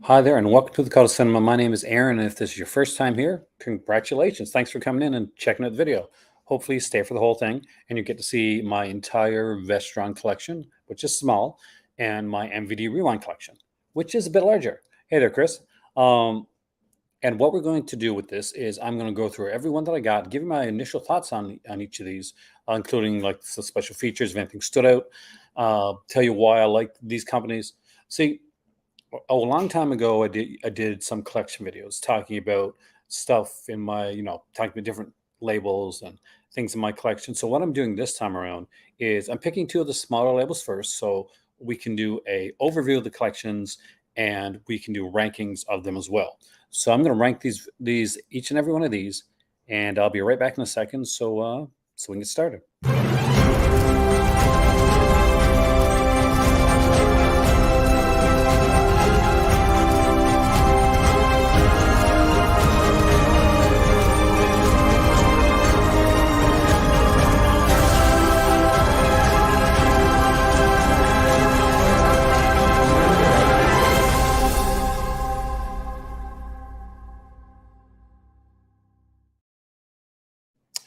Hi there, and welcome to the Call to Cinema. My name is Aaron, and if this is your first time here, congratulations. Thanks for coming in and checking out the video. Hopefully, you stay for the whole thing, and you get to see my entire Vestron collection, which is small, and my MVD Rewind collection, which is a bit larger. Hey there, Chris. Um, and what we're going to do with this is I'm going to go through every one that I got, give you my initial thoughts on each of these, including like the special features, if anything stood out, tell you why I like these companies. See, a long time ago, I did some collection videos talking about stuff in my, talking about different labels and things in my collection. So what I'm doing this time around is I'm picking two of the smaller labels first, so we can do a overview of the collections and we can do rankings of them as well. So I'm going to rank these each and every one of these, and I'll be right back in a second. So we can get started.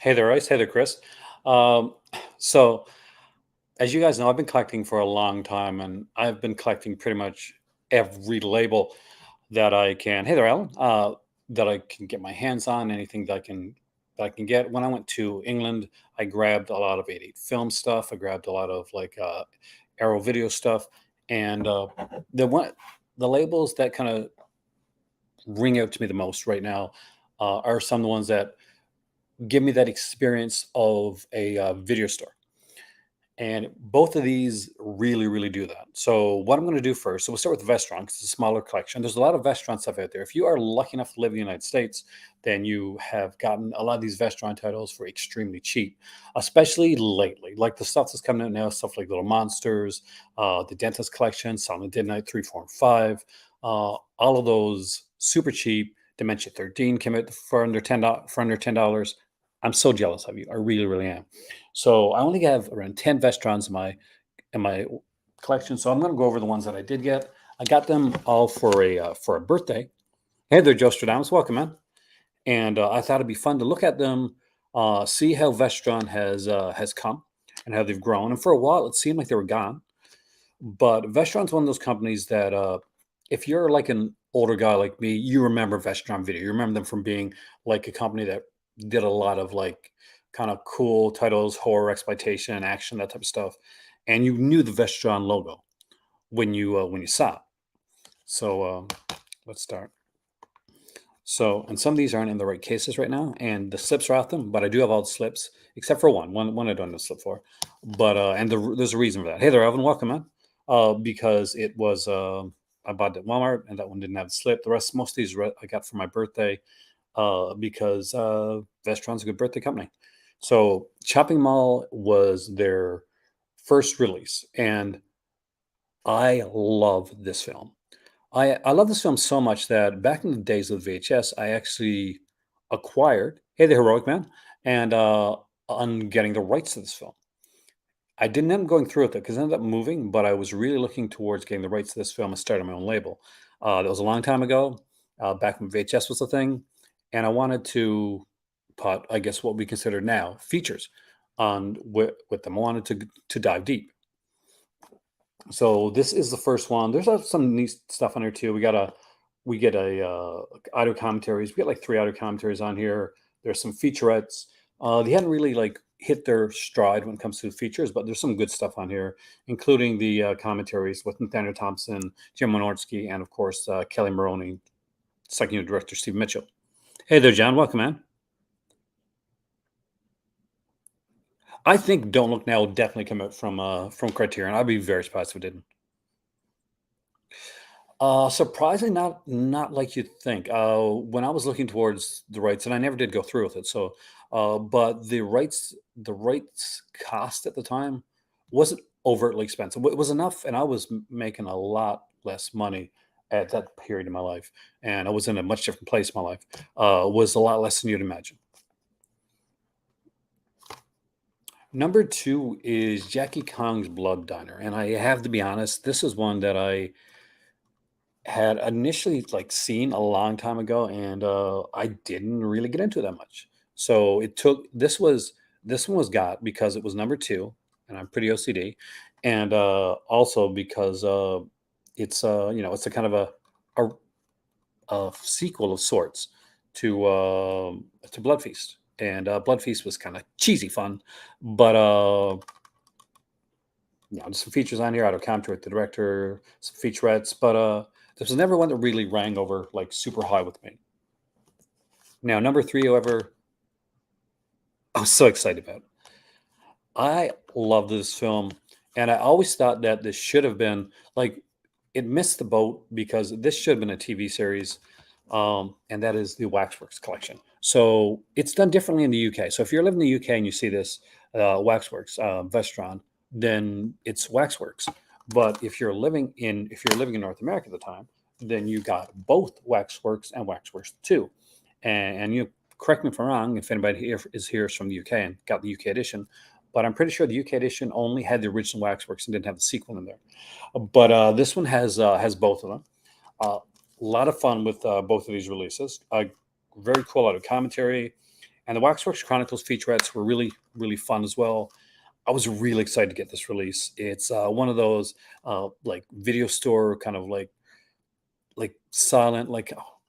Hey there, Ice. Hey there, Chris. Um, so, as you guys know, I've been collecting for a long time, and I've been collecting pretty much every label that I can. Hey there, Alan. That I can get my hands on, anything that I can get. When I went to England, I grabbed a lot of 88 film stuff. I grabbed a lot of like Arrow video stuff, and the one the labels that kind of ring out to me the most right now are some of the ones that give me that experience of a video store. And both of these really, really do that. So what I'm going to do first, so we'll start with Vestron because it's a smaller collection. There's a lot of Vestron stuff out there. If you are lucky enough to live in the United States, then you have gotten a lot of these Vestron titles for extremely cheap, especially lately. Like the stuff that's coming out now, stuff like Little Monsters, the Dentist Collection, Silent Dead Night 3, 4, and 5. All of those super cheap. Dementia 13 came out for under $10. I'm so jealous of you. I really, really am. So I only have around 10 Vestrons in my collection. So I'm going to go over the ones that I did get. I got them all for a birthday. Hey there, Joe Stradamus. Welcome, man. And I thought it'd be fun to look at them, see how Vestron has come and how they've grown. And for a while, it seemed like they were gone. But Vestron's one of those companies that if you're like an older guy like me, you remember Vestron Video. You remember them from being like a company that did a lot of like kind of cool titles, horror, exploitation, action, that type of stuff. And you knew the Vestron logo when you saw it. So let's start. So, and some of these aren't in the right cases right now, and the slips are off them, but I do have all the slips except for one. One I don't have a slip for, but there's a reason for that. Hey there, Alvin, welcome, man. Because it was I bought it at Walmart, and that one didn't have the slip. The rest, most of these I got for my birthday, because Vestron's a good birthday company. So, Chopping Mall was their first release, and I love this film. I love this film so much that back in the days of VHS, I actually acquired Hey the Heroic Man and on getting the rights to this film. I didn't end up going through with it because I ended up moving, but I was really looking towards getting the rights to this film and starting my own label. That was a long time ago, back when VHS was a thing, and I wanted to put, I guess, what we consider now features on with them. I wanted to dive deep. So this is the first one. There's some neat stuff on here too. We get a audio commentaries. We get like three audio commentaries on here. There's some featurettes. They hadn't really like hit their stride when it comes to features, but there's some good stuff on here, including the commentaries with Nathaniel Thompson, Jim Wynorski, and of course Kelly Maroney, second unit director Steve Mitchell. Hey there, John. Welcome, man. I think Don't Look Now will definitely come out from Criterion. I'd be very surprised if it didn't. Surprisingly, not like you'd think. When I was looking towards the rights, and I never did go through with it, so but the rights cost at the time wasn't overtly expensive. It was enough, and I was making a lot less money at that period in my life, and I was in a much different place in my life. Was a lot less than you'd imagine. Number two is Jackie Kong's Blood Diner, and I have to be honest, this is one that I had initially like seen a long time ago, and I didn't really get into it that much. So it took this one was got because it was number two, and I'm pretty OCD, and also because it's a kind of a, a sequel of sorts to Blood Feast, and Blood Feast was kind of cheesy fun, but there's some features on here. Out of Comtour with the director, some featurettes, but this was never one that really rang over like super high with me. Now, number three, however, I was so excited about. I love this film, and I always thought that this should have been like it missed the boat because this should have been a TV series, and that is the Waxworks collection. So it's done differently in the UK. So if you're living in the UK and you see this Waxworks Vestron, then it's Waxworks. But if you're living in North America at the time, then you got both Waxworks and Waxworks Two, and you correct me if I'm wrong. If anybody here is from the UK and got the UK edition, but I'm pretty sure the UK edition only had the original Waxworks and didn't have the sequel in there. But this one has both of them. A lot of fun with both of these releases. Very cool out of commentary, and the Waxworks Chronicles featurettes were really fun as well. I was really excited to get this release. It's one of those like video store kind of like silent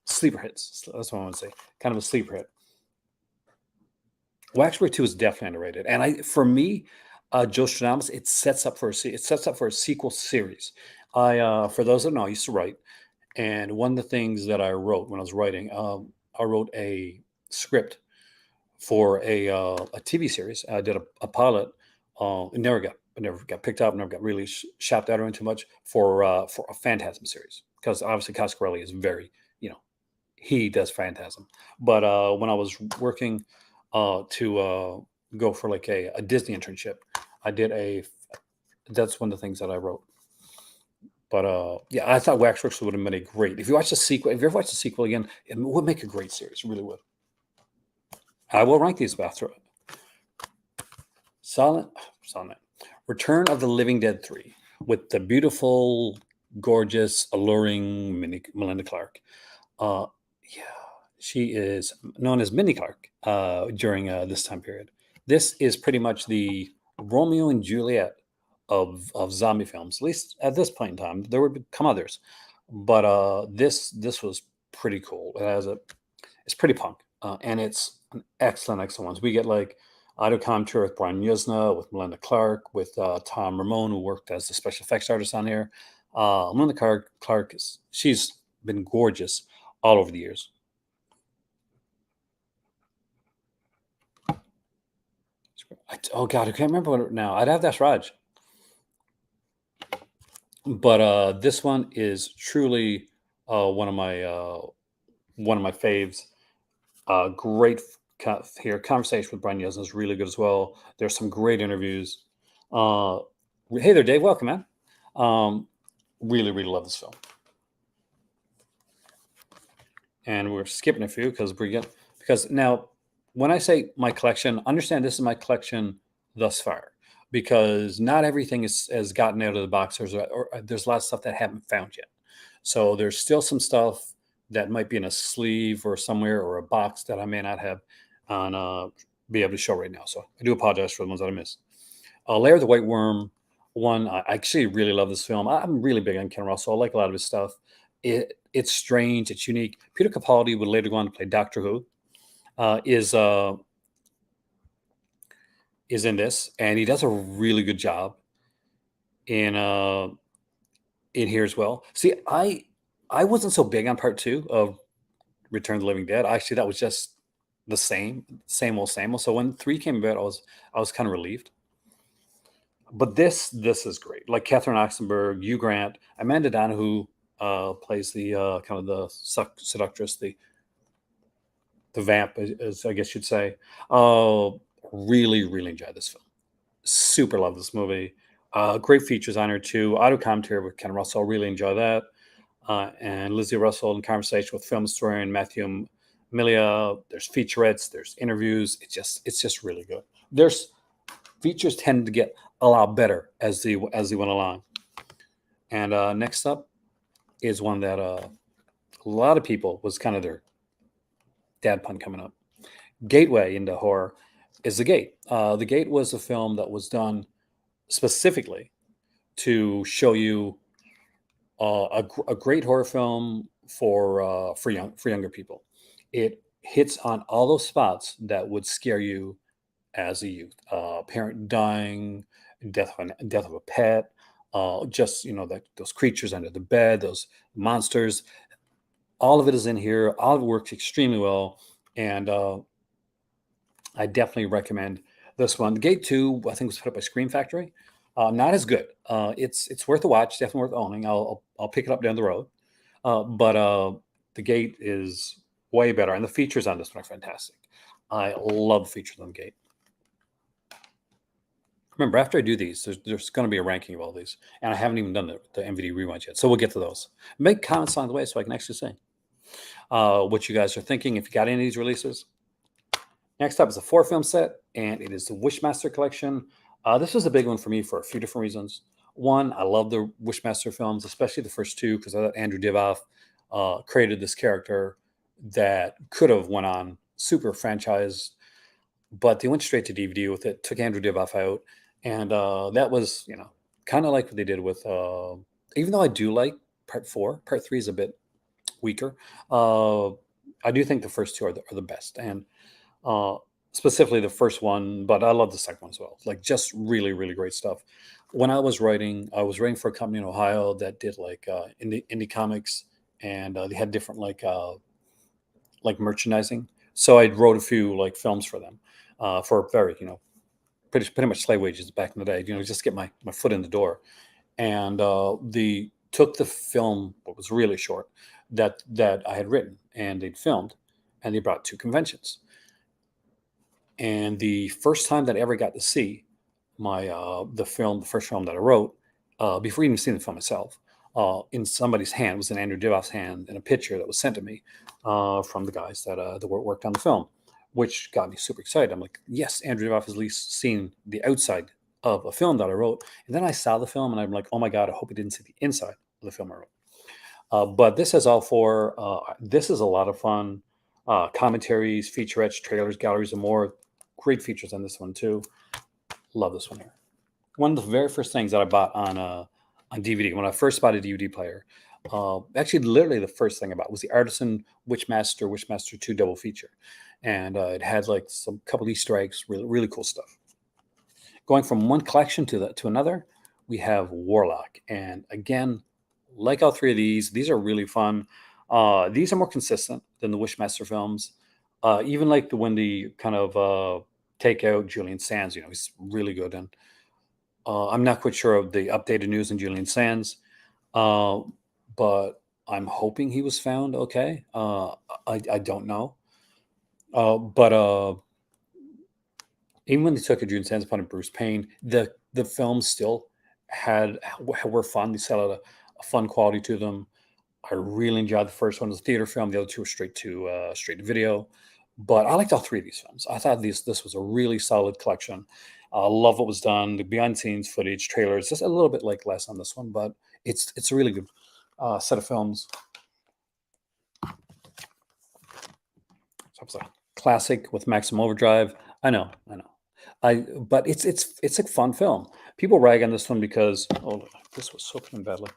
sleeper hits. That's what I want to say. Kind of a sleeper hit. Waxwork 2 is definitely underrated, and for me, Joe Stradamus, it sets up for a sequel series. For those that know, I used to write, and one of the things that I wrote when I was writing, I wrote a script for a TV series. I did a pilot. It never got picked up. Never got really shopped out around too much for a Phantasm series because obviously Coscarelli is very he does Phantasm. But when I was working to go for like a Disney internship, I did that's one of the things that I wrote. But yeah, I thought Waxworks would have been a great. If you watch the sequel, if you ever watch the sequel again, it would make a great series. It really would. I will rank these after Silent Return of the Living Dead 3 with the beautiful, gorgeous, alluring Melinda Clark. Yeah, she is known as Minnie Clark during this time period. This is pretty much the Romeo and Juliet of zombie films, at least at this point in time. There would come others, but this was pretty cool. It's pretty punk, and it's an excellent ones. We get like Ida Comtour with Brian Yuzna, with Melinda Clark, with Tom Ramone, who worked as the special effects artist on here. Melinda Clark she's been gorgeous all over the years. Oh God, I can't remember what now. I'd have that's Raj, but this one is truly one of my faves. Great here. Conversation with Brian Yeltsin is really good as well. There's some great interviews. Uh, hey there, Dave. Welcome, man. Really love this film. And we're skipping a few because now when I say my collection, understand this is my collection thus far because not everything has gotten out of the box. There's a lot of stuff that I haven't found yet. So there's still some stuff that might be in a sleeve or somewhere or a box that I may not have on be able to show right now. So I do apologize for the ones that I missed. Lair of the White Worm, one I actually really love this film. I'm really big on Ken Russell. I like a lot of his stuff. It's strange, it's unique. Peter Capaldi would later go on to play Doctor Who. Is in this, and he does a really good job in here as well. See, I wasn't so big on part two of Return of the Living Dead. Actually, that was just the same old. So when three came about, I was kind of relieved. But this is great. Like Catherine Oxenberg, Hugh Grant, Amanda Donoghue plays the kind of the seductress, the vamp, as I guess you'd say. Really enjoyed this film. Super love this movie. Great features on her too. Auto commentary with Ken Russell. Really enjoy that. And Lizzie Russell in conversation with film historian Matthew Milia. There's featurettes. There's interviews. It's just really good. There's features tend to get a lot better as they went along. And next up, is one that a lot of people was kind of their dad pun coming up. Gateway into horror is The Gate. The Gate was a film that was done specifically to show you a great horror film for younger people. It hits on all those spots that would scare you as a youth. Parent dying, death of a pet, just that those creatures under the bed, those monsters. All of it is in here. All of it works extremely well, and I definitely recommend this one. The Gate 2, I think, was put up by Scream Factory. Not as good. It's worth a watch. Definitely worth owning. I'll pick it up down the road. But the Gate is way better, and the features on this one are fantastic. I love the features on the Gate. Remember, after I do these, there's going to be a ranking of all these, and I haven't even done the MVD rewinds yet. So we'll get to those. Make comments along the way so I can actually say what you guys are thinking. If you got any of these releases. Next up is a 4-film set, and it is the Wishmaster collection. This was a big one for me for a few different reasons. One, I love the Wishmaster films, especially the first two, because I thought Andrew Divoff created this character that could have went on super franchise, but they went straight to DVD with it, took Andrew Divoff out, and that was, kind of like what they did with, even though I do like part 4, part 3 is a bit weaker. I do think the first two are the best, and specifically the first one, but I love the second one as well. Like, just really, really great stuff. When I was writing for a company in Ohio that did like indie comics, and they had different like merchandising. So I wrote a few like films for them for very pretty much slave wages back in the day. Just get my foot in the door, and the took the film, what was really short, that I had written and they'd filmed, and they brought 2 conventions. And the first time that I ever got to see my the first film that I wrote, before even seeing the film myself, in somebody's hand, it was in Andrew Divoff's hand, in a picture that was sent to me from the guys that worked on the film, which got me super excited. I'm like, yes, Andrew Divoff has at least seen the outside of a film that I wrote. And then I saw the film, and I'm like, oh my god, I hope he didn't see the inside of the film I wrote. But this has all 4. This is a lot of fun. Commentaries, featurettes, trailers, galleries, and more. Great features on this one too. Love this one here. One of the very first things that I bought on DVD, when I first bought a DVD player, actually literally the first thing I bought was the Artisan Wishmaster 2 double feature, and it had like some couple Easter eggs, really, really cool stuff. Going from one collection to another, we have Warlock, and again, like all 3 of these are really fun. These are more consistent than the Wishmaster films. Even like when the kind of take out Julian Sands, he's really good. And I'm not quite sure of the updated news on Julian Sands, but I'm hoping he was found okay. I don't know. But even when they took a Julian Sands upon Bruce Payne, the films still were fun. They still had a fun quality to them. I really enjoyed the first one as a theater film. The other 2 were straight to video. But I liked all 3 of these films. I thought this was a really solid collection. I love what was done, the behind-the-scenes footage, trailers. Just a little bit like less on this one, but it's a really good set of films. So it's a classic with Maximum Overdrive. I know. But it's a fun film. People rag on this one because this was so put badly.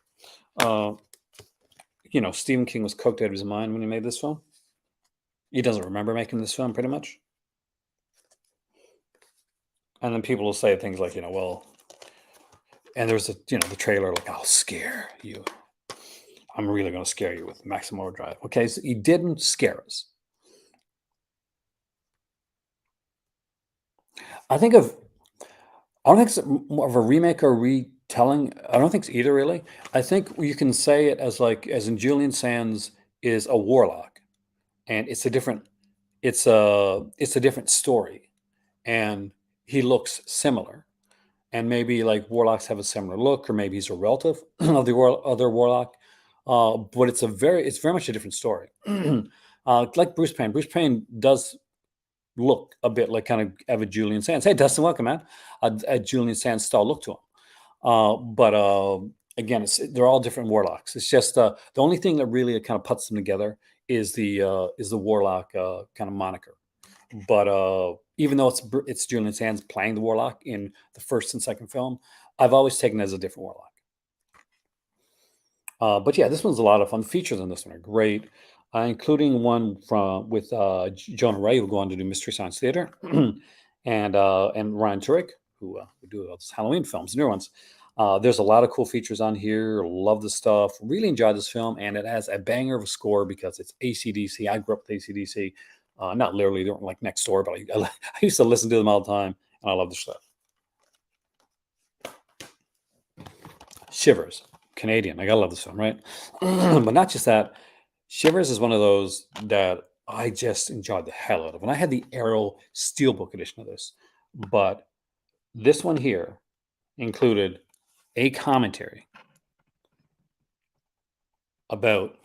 Stephen King was coked out of his mind when he made this film. He doesn't remember making this film, pretty much. And then people will say things like, well, and there's the trailer, like, I'll scare you. I'm really going to scare you with Maximum Overdrive. Okay, so he didn't scare us. I don't think it's more of a remake or retelling. I don't think it's either, really. I think you can say it as in Julian Sands is a warlock, and it's a different story, and he looks similar, and maybe like warlocks have a similar look, or maybe he's a relative of the other warlock, but it's very much a different story. Like Bruce Payne. Bruce Payne does look a bit like kind of a Julian Sands. Hey, Dustin, welcome, man. A Julian Sands style look to him. But again, they're all different warlocks. It's just the only thing that really kind of puts them together is the warlock kind of moniker. But even though it's Julian Sands playing the warlock in the first and second film, I've always taken it as a different warlock. But yeah, this one's a lot of fun. The features on this one are great, including one from with Jonah Ray, who go on to do Mystery Science Theater, and Ryan Turek, who do those Halloween films, newer ones. There's a lot of cool features on here. Love the stuff. Really enjoyed this film, and it has a banger of a score because it's AC/DC. I grew up with AC/DC. Not literally, they weren't like next door, but I used to listen to them all the time, and I love the stuff. Shivers, Canadian. I gotta love this film, right? But not just that. Shivers is one of those that I just enjoyed the hell out of. And I had the Arrow Steelbook edition of this, but this one here included a commentary about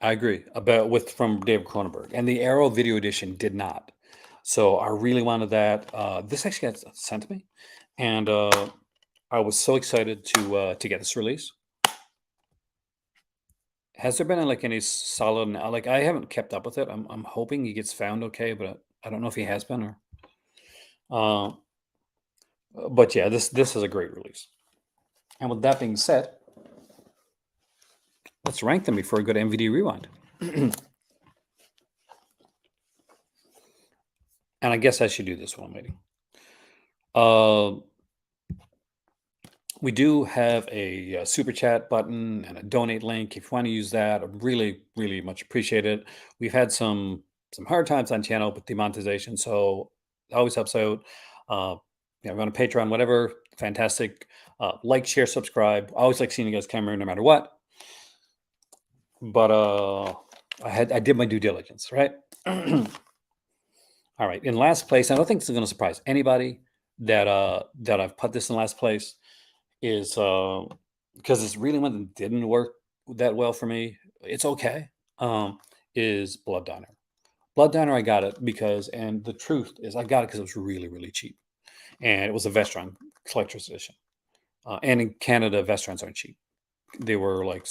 I agree about with from David Cronenberg, and the Arrow video edition did not. So I really wanted that. This actually got sent to me, and I was so excited to get this release. Has there been like any solid? Like I haven't kept up with it. I'm hoping he gets found okay, but I don't know if he has been or. Uh, but yeah, this is a great release. And with that being said, let's rank them before we go to MVD Rewind. And I guess I should do this while I'm waiting. We do have a super chat button and a donate link. If you want to use that, I really, really much appreciate it. We've had some hard times on channel with demonetization, so it always helps out. We're on a Patreon, whatever. Fantastic. Like, share, subscribe. I always like seeing you guys come here no matter what. But I did my due diligence, right? All right. In last place, I don't think this is going to surprise anybody that I've put this in last place is because it's really one that didn't work that well for me. It's okay. Is Blood Diner. Blood Diner, I got it because, and the truth is, I got it because it was really, really cheap, and it was a Vestron collector's edition. And in Canada, Vestrons aren't cheap; they were like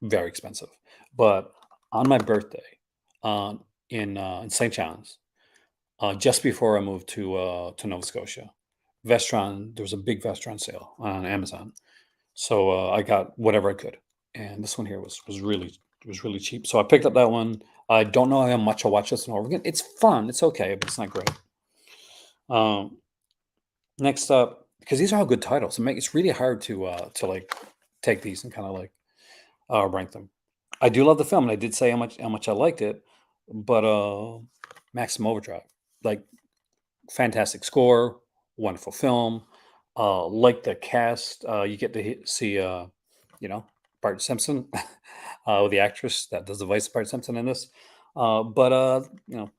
very expensive. But on my birthday, in St. John's, just before I moved to Nova Scotia, Vestron, there was a big Vestron sale on Amazon, so I got whatever I could, and this one here was really cheap. So I picked up that one. I don't know how much I'll watch this one over again. It's fun. It's okay, but it's not great. Next up, because these are all good titles, it's really hard to like take these and kind of like rank them. I do love the film, and I did say how much I liked it, but Maximum Overdrive, like fantastic score, wonderful film. Like the cast, you get to see Bart Simpson, with the actress that does the voice of Bart Simpson in this. But that'll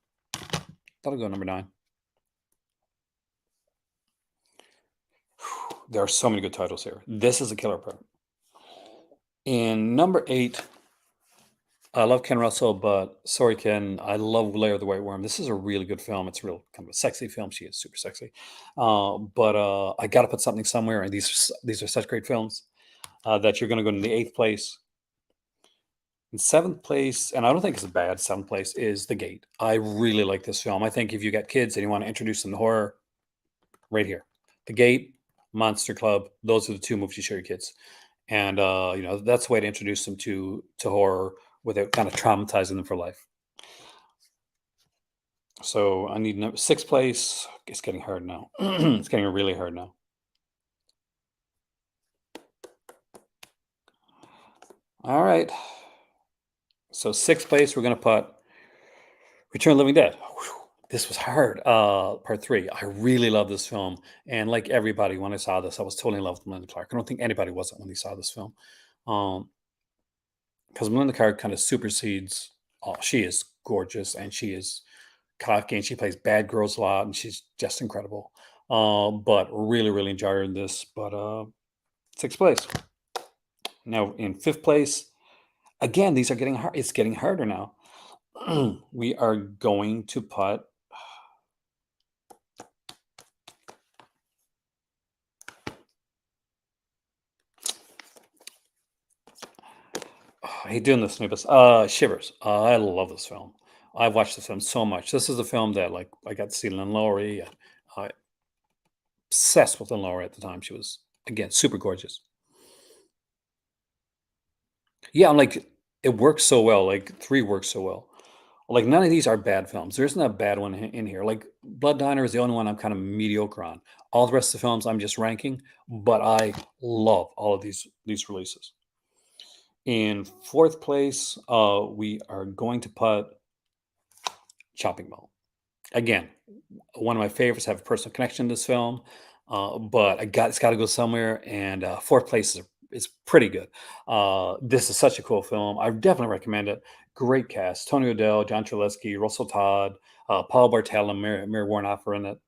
go number 9. There are so many good titles here. This is a killer part. In number 8, I love Ken Russell, but sorry, Ken, I love Lair of the White Worm. This is a really good film. It's a real kind of a sexy film. She is super sexy. But I got to put something somewhere, and these are such great films that you're going to go to the 8th place. In 7th place, and I don't think it's a bad 7th place, is The Gate. I really like this film. I think if you got kids and you want to introduce them to horror, right here. The Gate, Monster Club, those are the 2 movies you show your kids. And that's the way to introduce them to horror without kind of traumatizing them for life. So I need 6th place. It's getting hard now. It's getting really hard now. All right. So 6th place, we're going to put Return of the Living Dead. Whew, this was hard. Part 3. I really love this film. And like everybody, when I saw this, I was totally in love with Melinda Clark. I don't think anybody wasn't when they saw this film. Because Melinda Clark kind of supersedes. She is gorgeous, and she is cocky, and she plays bad girls a lot, and she's just incredible. But really, really enjoying this. But 6th place. Now in 5th place, again, these are getting hard. It's getting harder now. We are going to put I hate doing this, Snoopus. Shivers. I love this film. I've watched this film so much. This is a film that, like, I got to see Lynn Lowry. And I obsessed with Lynn Lowry at the time. She was, again, super gorgeous. Yeah, I'm like, it works so well. Like, 3 works so well. Like, none of these are bad films. There isn't a bad one in here. Like, Blood Diner is the only one I'm kind of mediocre on. All the rest of the films I'm just ranking, but I love all of these releases. In fourth place, we are going to put Chopping Mall. Again, one of my favorites. I have a personal connection to this film, but it's got to go somewhere. And fourth place is pretty good. This is such a cool film. I definitely recommend it. Great cast: Tony O'Dell, John Treleski, Russell Todd, Paul Bartel, and Mary Warnoff are in it,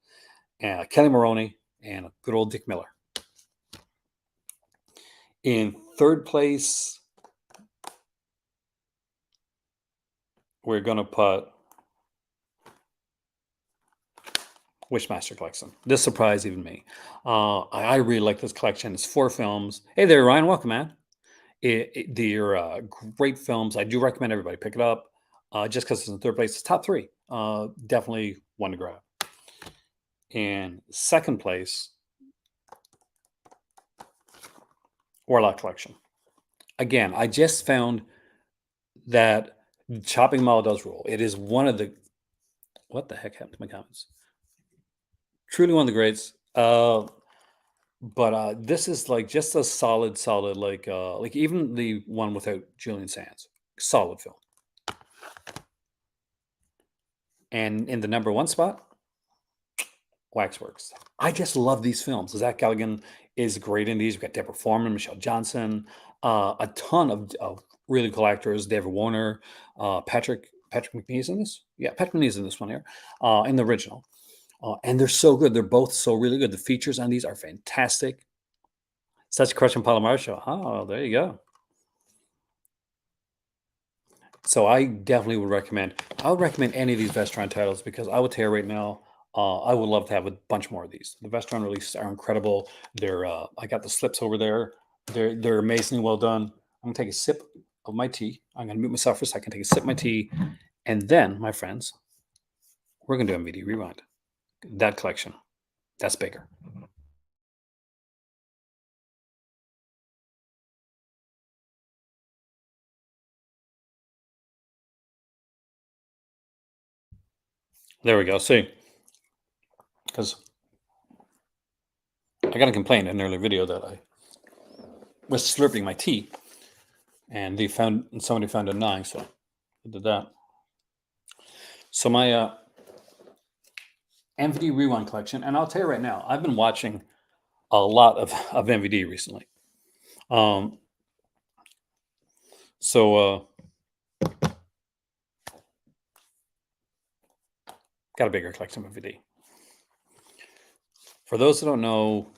and Kelly Maroney, and good old Dick Miller. In third place, we're gonna put Wishmaster collection. This surprised even me. I really like this collection. It's 4 films. Hey there, Ryan. Welcome, man. They're great films. I do recommend everybody pick it up. Just because it's in third place, it's top 3. Definitely one to grab. In second place, Warlock collection. Again, I just found that Chopping Mall does rule. It is one of the, what the heck happened to my comments? Truly one of the greats. But this is like just a solid, like even the one without Julian Sands, solid film. And in the number 1 spot, Waxworks. I just love these films. Zach Galligan is great in these. We've got Deborah Foreman, Michelle Johnson, a ton of really cool actors. David Warner, Patrick McNee's in this. Yeah, Patrick McNee's in this one here, in the original. And they're so good. They're both so really good. The features on these are fantastic. Such a Crush on Palomar show. Oh, there you go. So I definitely would recommend. I would recommend any of these Vestron titles because I would tell you right now, I would love to have a bunch more of these. The Vestron releases are incredible. They're I got the slips over there. They're amazingly well done. I'm gonna take a sip of my tea. I'm gonna mute myself for a second, take a sip of my tea, and then, my friends, we're gonna do MVD Rewind. That collection, that's bigger. There we go. See, because I got a complaint in an earlier video that I was slurping my tea, and somebody found a knife, so I did that. So my MVD Rewind collection, and I'll tell you right now, I've been watching a lot of MVD recently. Um, so got a bigger collection of MVD. For those that don't know,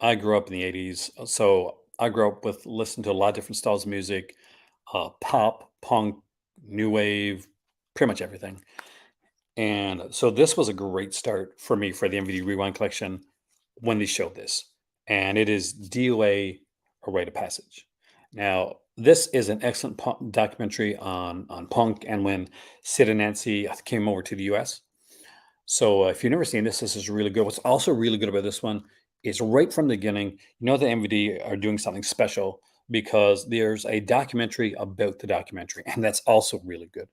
I grew up in the 80s. So I grew up with listening to a lot of different styles of music, pop, punk, new wave, pretty much everything. And so this was a great start for me for the MVD Rewind collection when they showed this. And it is DOA, A Rite of Passage. Now, this is an excellent documentary on punk and when Sid and Nancy came over to the US. So if you've never seen this, this is really good. What's also really good about this one is right from the beginning, you know, the MVD are doing something special because there's a documentary about the documentary, and that's also really good.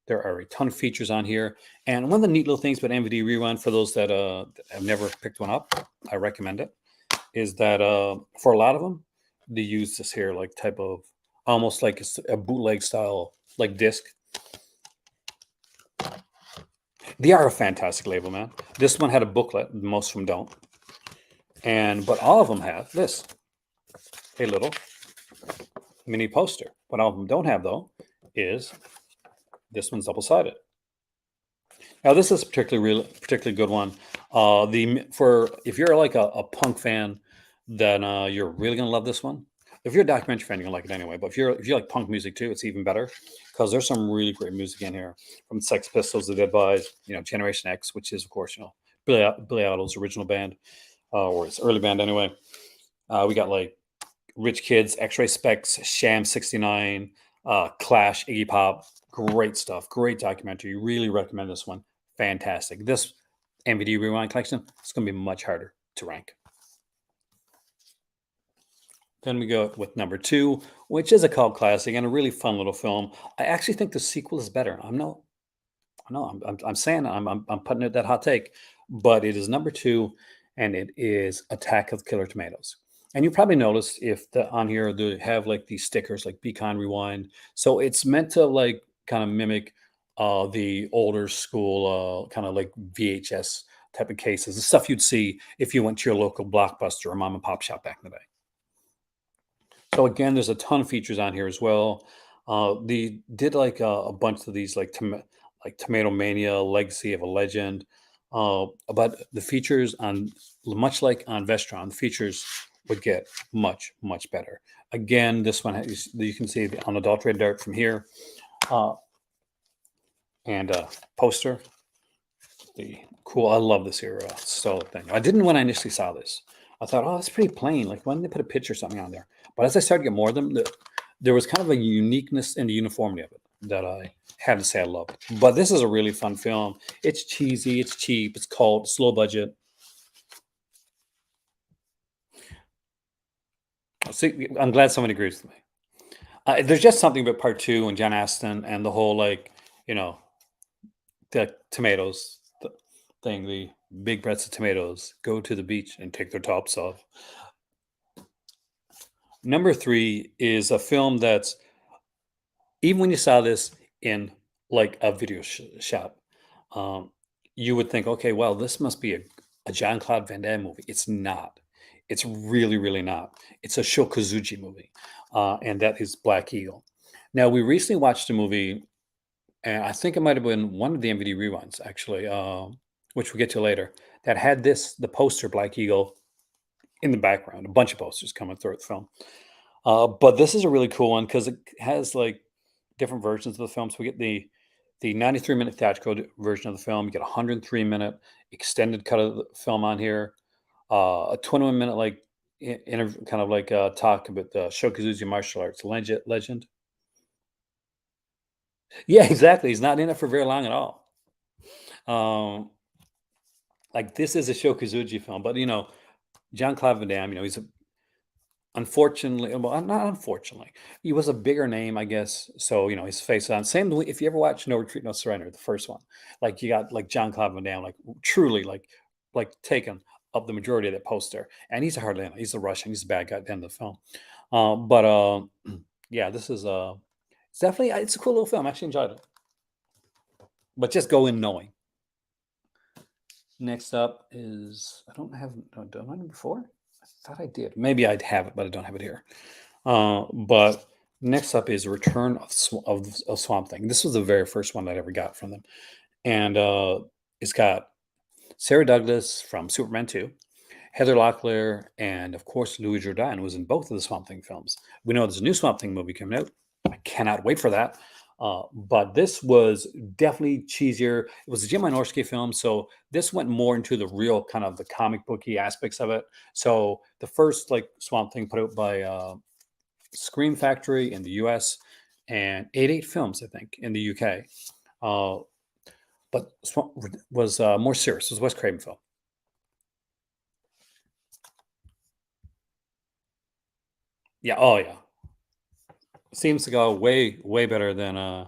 There are a ton of features on here. And one of the neat little things about MVD Rewind, for those that have never picked one up, I recommend it, is that for a lot of them, they use this here like type of almost like a bootleg style like disc. They are a fantastic label, man. This one had a booklet. Most of them don't. But all of them have this, a little mini poster. What all of them don't have, though, is this one's double-sided. Now, this is a particularly good one. If you're like a punk fan, then you're really gonna love this one. If you're a documentary fan, you're gonna like it anyway. But if you like punk music too, it's even better because there's some really great music in here from Sex Pistols, The Dead Boys, Generation X, which is of course Billy Idol's original band or his early band anyway. We got like Rich Kids, X-Ray Specs, Sham 69, Clash, Iggy Pop. Great stuff. Great documentary. Really recommend this one. Fantastic. This MVD Rewind collection is going to be much harder to rank. Then we go with number two, which is a cult classic and a really fun little film. I actually think the sequel is better. I'm saying I'm putting it that hot take, but it is number two, and it is Attack of Killer Tomatoes. And you probably noticed if the on here they have like these stickers like Be Kind Rewind. So it's meant to like kind of mimic the older school kind of like VHS type of cases, the stuff you'd see if you went to your local Blockbuster or mom and pop shop back in the day. So again, there's a ton of features on here as well. They did like a bunch of these like Tomato Mania, Legacy of a Legend. But the features on much like on Vestron, the features would get much better. Again, this one you can see the unadulterated art from here, uh, and poster. The cool. I love this era style thing. I didn't when I initially saw this. I thought, oh, it's pretty plain. Like, why didn't they put a picture or something on there? But as I started to get more of them, there was kind of a uniqueness in the uniformity of it that I had to say I love. But this is a really fun film. It's cheesy, it's cheap, it's cult, it's low budget. See, I'm glad somebody agrees with me. There's just something about part two and John Aston and the whole like, you know, the tomatoes thing, the big breaths of tomatoes go to the beach and take their tops off. Number three is a film that's even when you saw this in like a video shop, um, you would think, okay, well, this must be a John Claude Van Damme movie. It's not. It's really not. It's a Shokazuji movie, and that is Black Eagle. Now, we recently watched a movie, and I think it might have been one of the MVD rewinds, actually, which we'll get to later, that had the poster Black Eagle in the background, a bunch of posters coming through the film. But this is a really cool one because it has like different versions of the film. So we get the 93-minute theatrical version of the film. You get a 103-minute extended cut of the film on here. A 21-minute like kind of like talk about the Shokazuji martial arts legend. Yeah, exactly. He's not in it for very long at all. Like this is a Shokazuji film, but John Claude Van Damme, he's unfortunately, well, not unfortunately, he was a bigger name, I guess. So, his face on. Same way if you ever watch No Retreat, No Surrender, the first one, like you got like John Claude Van Damme, like truly like taken up the majority of that poster. And he's a hardly he's a Russian, he's a bad guy at the end of the film. But yeah, this is it's definitely it's a cool little film. I actually enjoyed it. But just go in knowing. Next up is I don't have done I number four? I thought I did. Maybe I'd have it, but I don't have it here. But next up is Return of Swamp Thing. This was the very first one I ever got from them, and it's got Sarah Douglas from Superman 2, Heather Locklear, and of course Louis Jourdain was in both of the Swamp Thing films. We know there's a new Swamp Thing movie coming out. I cannot wait for that. But this was definitely cheesier. It was a Jim Wynorski film, so this went more into the real kind of the comic booky aspects of it. So the first like Swamp Thing put out by Scream Factory in the U.S. and 88 Films, I think, in the U.K. But Swamp was more serious. It was a Wes Craven film. Yeah. Oh yeah. Seems to go way better than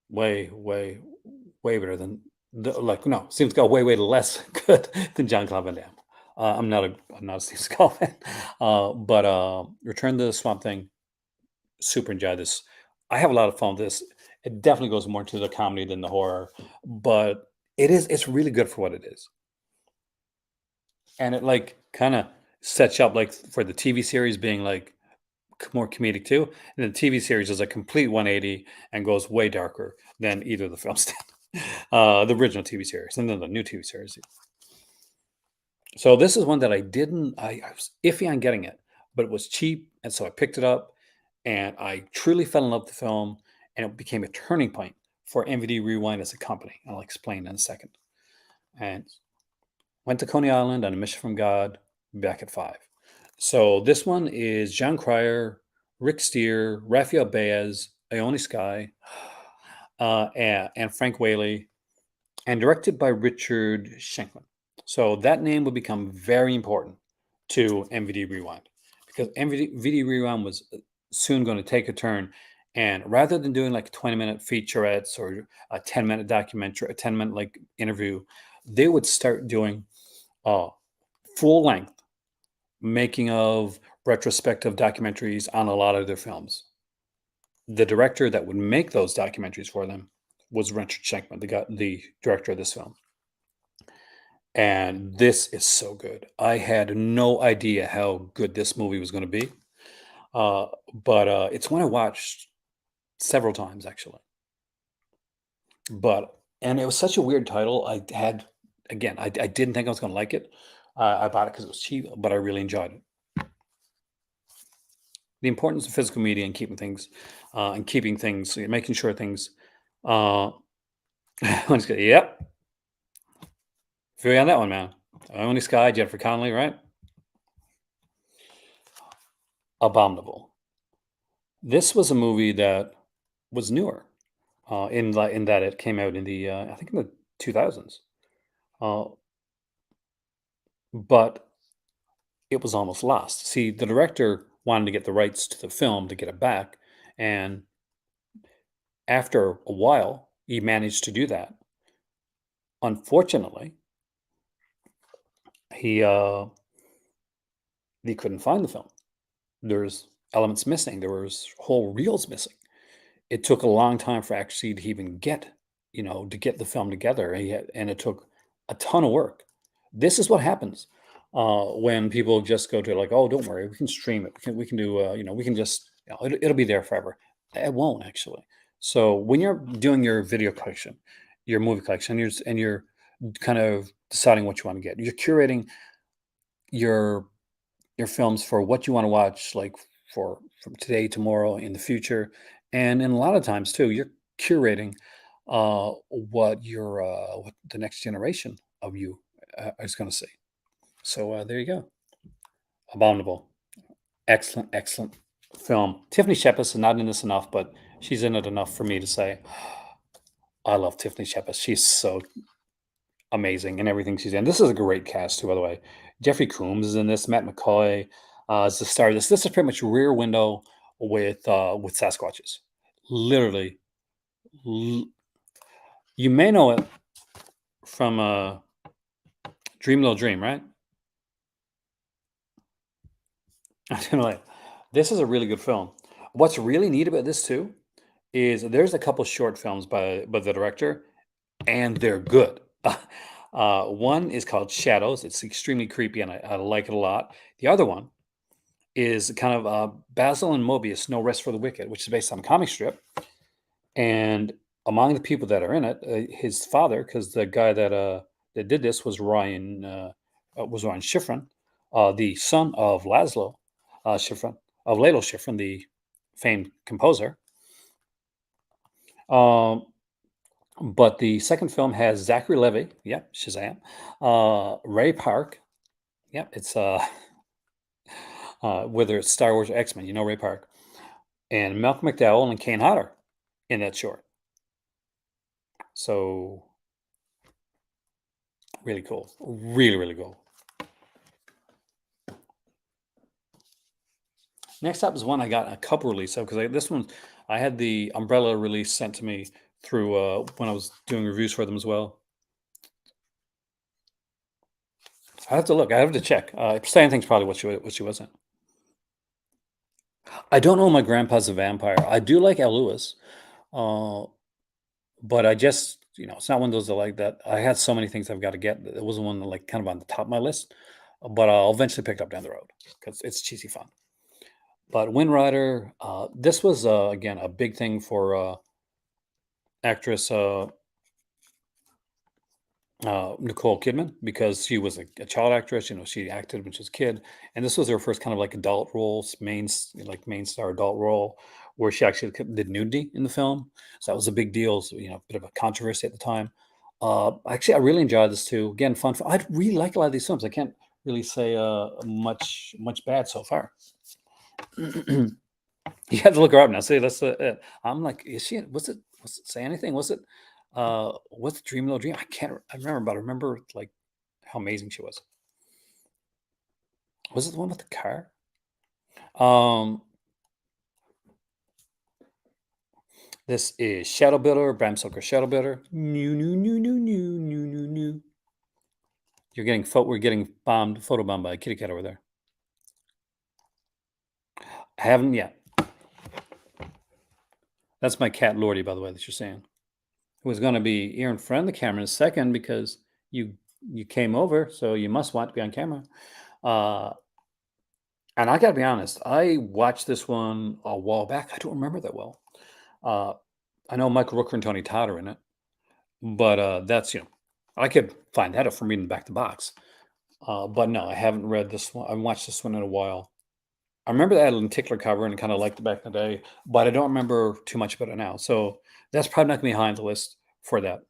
way way better than like no seems to go way less good than John Claude Van Damme. I'm not a Steve Skull fan, but Return to the Swamp Thing. Super enjoyed this. I have a lot of fun with this. It definitely goes more to the comedy than the horror, but it's really good for what it is, and it like kind of sets you up like for the TV series being like more comedic too. And the TV series is a complete 180 and goes way darker than either of the films did. The original TV series and then the new TV series. So this is one that I was iffy on getting it, but it was cheap. And so I picked it up and I truly fell in love with the film and it became a turning point for MVD Rewind as a company. I'll explain in a second. And went to Coney Island on a mission from God, back at 5. So this one is John Cryer, Rick Steer, Raphael Baez, Ione Skye, and Frank Whaley, and directed by Richard Schenkman. So that name would become very important to MVD Rewind because MVD Rewind was soon going to take a turn. And rather than doing like 20-minute featurettes or a 10-minute documentary, a 10-minute like interview, they would start doing uh, full length making of retrospective documentaries on a lot of their films. The director that would make those documentaries for them was Richard Schenkman, the director of this film. And this is so good. I had no idea how good this movie was going to be, but it's one I watched several times actually. And it was such a weird title. I had again, I didn't think I was going to like it. I bought it because it was cheap, but I really enjoyed it. The importance of physical media and keeping things, making sure things. Uh, let's go. Yep, feel you on that one, man. Only Sky, Jennifer Connelly, right? Abominable. This was a movie that was newer, in that it came out in the I think in the 2000s, uh, but it was almost lost. See, the director wanted to get the rights to the film to get it back, and after a while, he managed to do that. Unfortunately, he he couldn't find the film. There's elements missing. There was whole reels missing. It took a long time for actually to even get, to get the film together, and it took a ton of work. This is what happens when people just go to like, oh, don't worry, we can stream it. We can do, we can just, it'll be there forever. It won't actually. So when you're doing your video collection, your movie collection, and you're kind of deciding what you want to get, you're curating your films for what you want to watch, like for from today, tomorrow, in the future, and in a lot of times too, you're curating what the next generation of you is going to see. So there you go. Abominable, excellent, excellent film. Tiffany Shepard is not in this enough, but she's in it enough for me to say I love Tiffany Shepard. She's so amazing in everything she's in. This is a great cast too, by the way. Jeffrey Combs is in this. Matt McCoy is the star of this. This is pretty much Rear Window with Sasquatches. Literally, l- you may know it from Dream Little Dream, right? I don't know. This is a really good film. What's really neat about this too is there's a couple short films by the director, and they're good. One is called Shadows. It's extremely creepy, and I like it a lot. The other one is kind of Basil and Mobius, No Rest for the Wicked, which is based on a comic strip. And among the people that are in it, his father, because the guy that did this was Ryan Schifrin, the son of Laszlo Schifrin, of Ladle Schifrin, the famed composer. Um, but the second film has Zachary Levi, yep, Shazam, Ray Park, yep, it's whether it's Star Wars or X Men, Ray Park, and Malcolm McDowell and Kane Hodder in that short. So really cool, really really cool. Next up is one I got a couple release of because this one I had the Umbrella release sent to me through when I was doing reviews for them as well. I have to look. I have to check. Same thing's probably what she wasn't. I don't know. My grandpa's a vampire. I do like Al Lewis, uh, but I just it's not one of those that like that. I had so many things I've got to get. It wasn't one that like kind of on the top of my list, but I'll eventually pick it up down the road because it's cheesy fun. But Wind Rider, this was again a big thing for actress Nicole Kidman because she was a child actress. She acted when she was a kid, and this was her first kind of like adult role, main star adult role, where she actually did nudity in the film. So that was a big deal. So, bit of a controversy at the time. Actually, I really enjoyed this too. Again, fun. I really like a lot of these films. I can't really say much bad so far. You have to look her up now. See, that's I'm like, is she? Was it say anything? Was it Dream Little Dream? I can't. I remember, but I remember like how amazing she was. Was it the one with the car? Um, this is Shadow Builder, Bram Stoker Shadow Builder. New, new, new, new, new, new, new, new. We're getting photo bombed by a kitty cat over there. I haven't yet. That's my cat Lordy, by the way, that you're saying. Who was going to be here in front of the camera in a second because you you came over, so you must want to be on camera. Uh, and I got to be honest, I watched this one a while back. I don't remember that well. Uh, I know Michael Rooker and Tony Todd are in it, but that's I could find that out from reading back the box. But no, I haven't read this one. I haven't watched this one in a while. I remember that lenticular cover and kind of liked it back in the day, but I don't remember too much about it now. So that's probably not going to be high on the list for that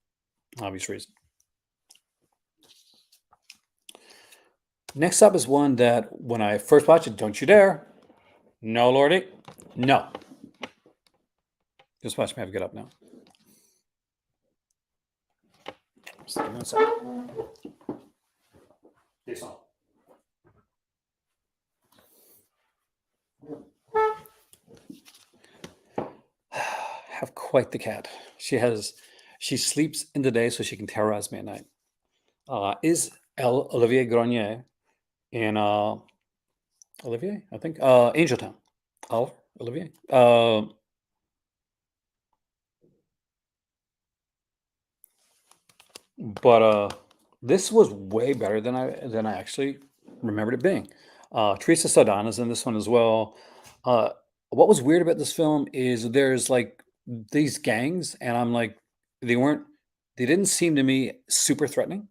obvious reason. Next up is one that when I first watched it, don't you dare. No, Lordy. No. Just watch me have to get up now. Just give me 1 second. This one. Have quite the cat. She sleeps in the day so she can terrorize me at night. Is Olivier Grenier in Olivier, I think. Angel Town. Olivier. But this was way better than I actually remembered it being. Teresa Saldana's in this one as well. Uh, what was weird about this film is there's like these gangs, and I'm like, they weren't, they didn't seem to me super threatening,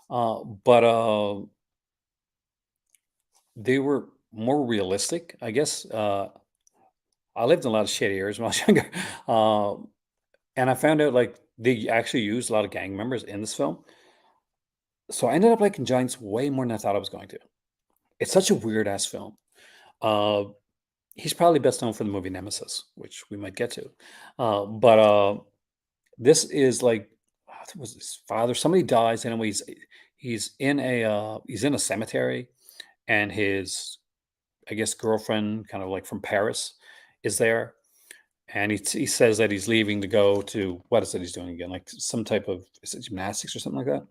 but they were more realistic, I guess. I lived in a lot of shady areas when I was younger, and I found out like they actually used a lot of gang members in this film. So I ended up liking Giants way more than I thought I was going to. It's such a weird ass film. Uh, he's probably best known for the movie Nemesis, which we might get to. But this is like, I think it was his father. Somebody dies, and anyway, he's in a cemetery, and his, I guess, girlfriend, kind of like from Paris, is there, and he says that he's leaving to go to, what is it he's doing again? Like some type of, is it gymnastics or something like that?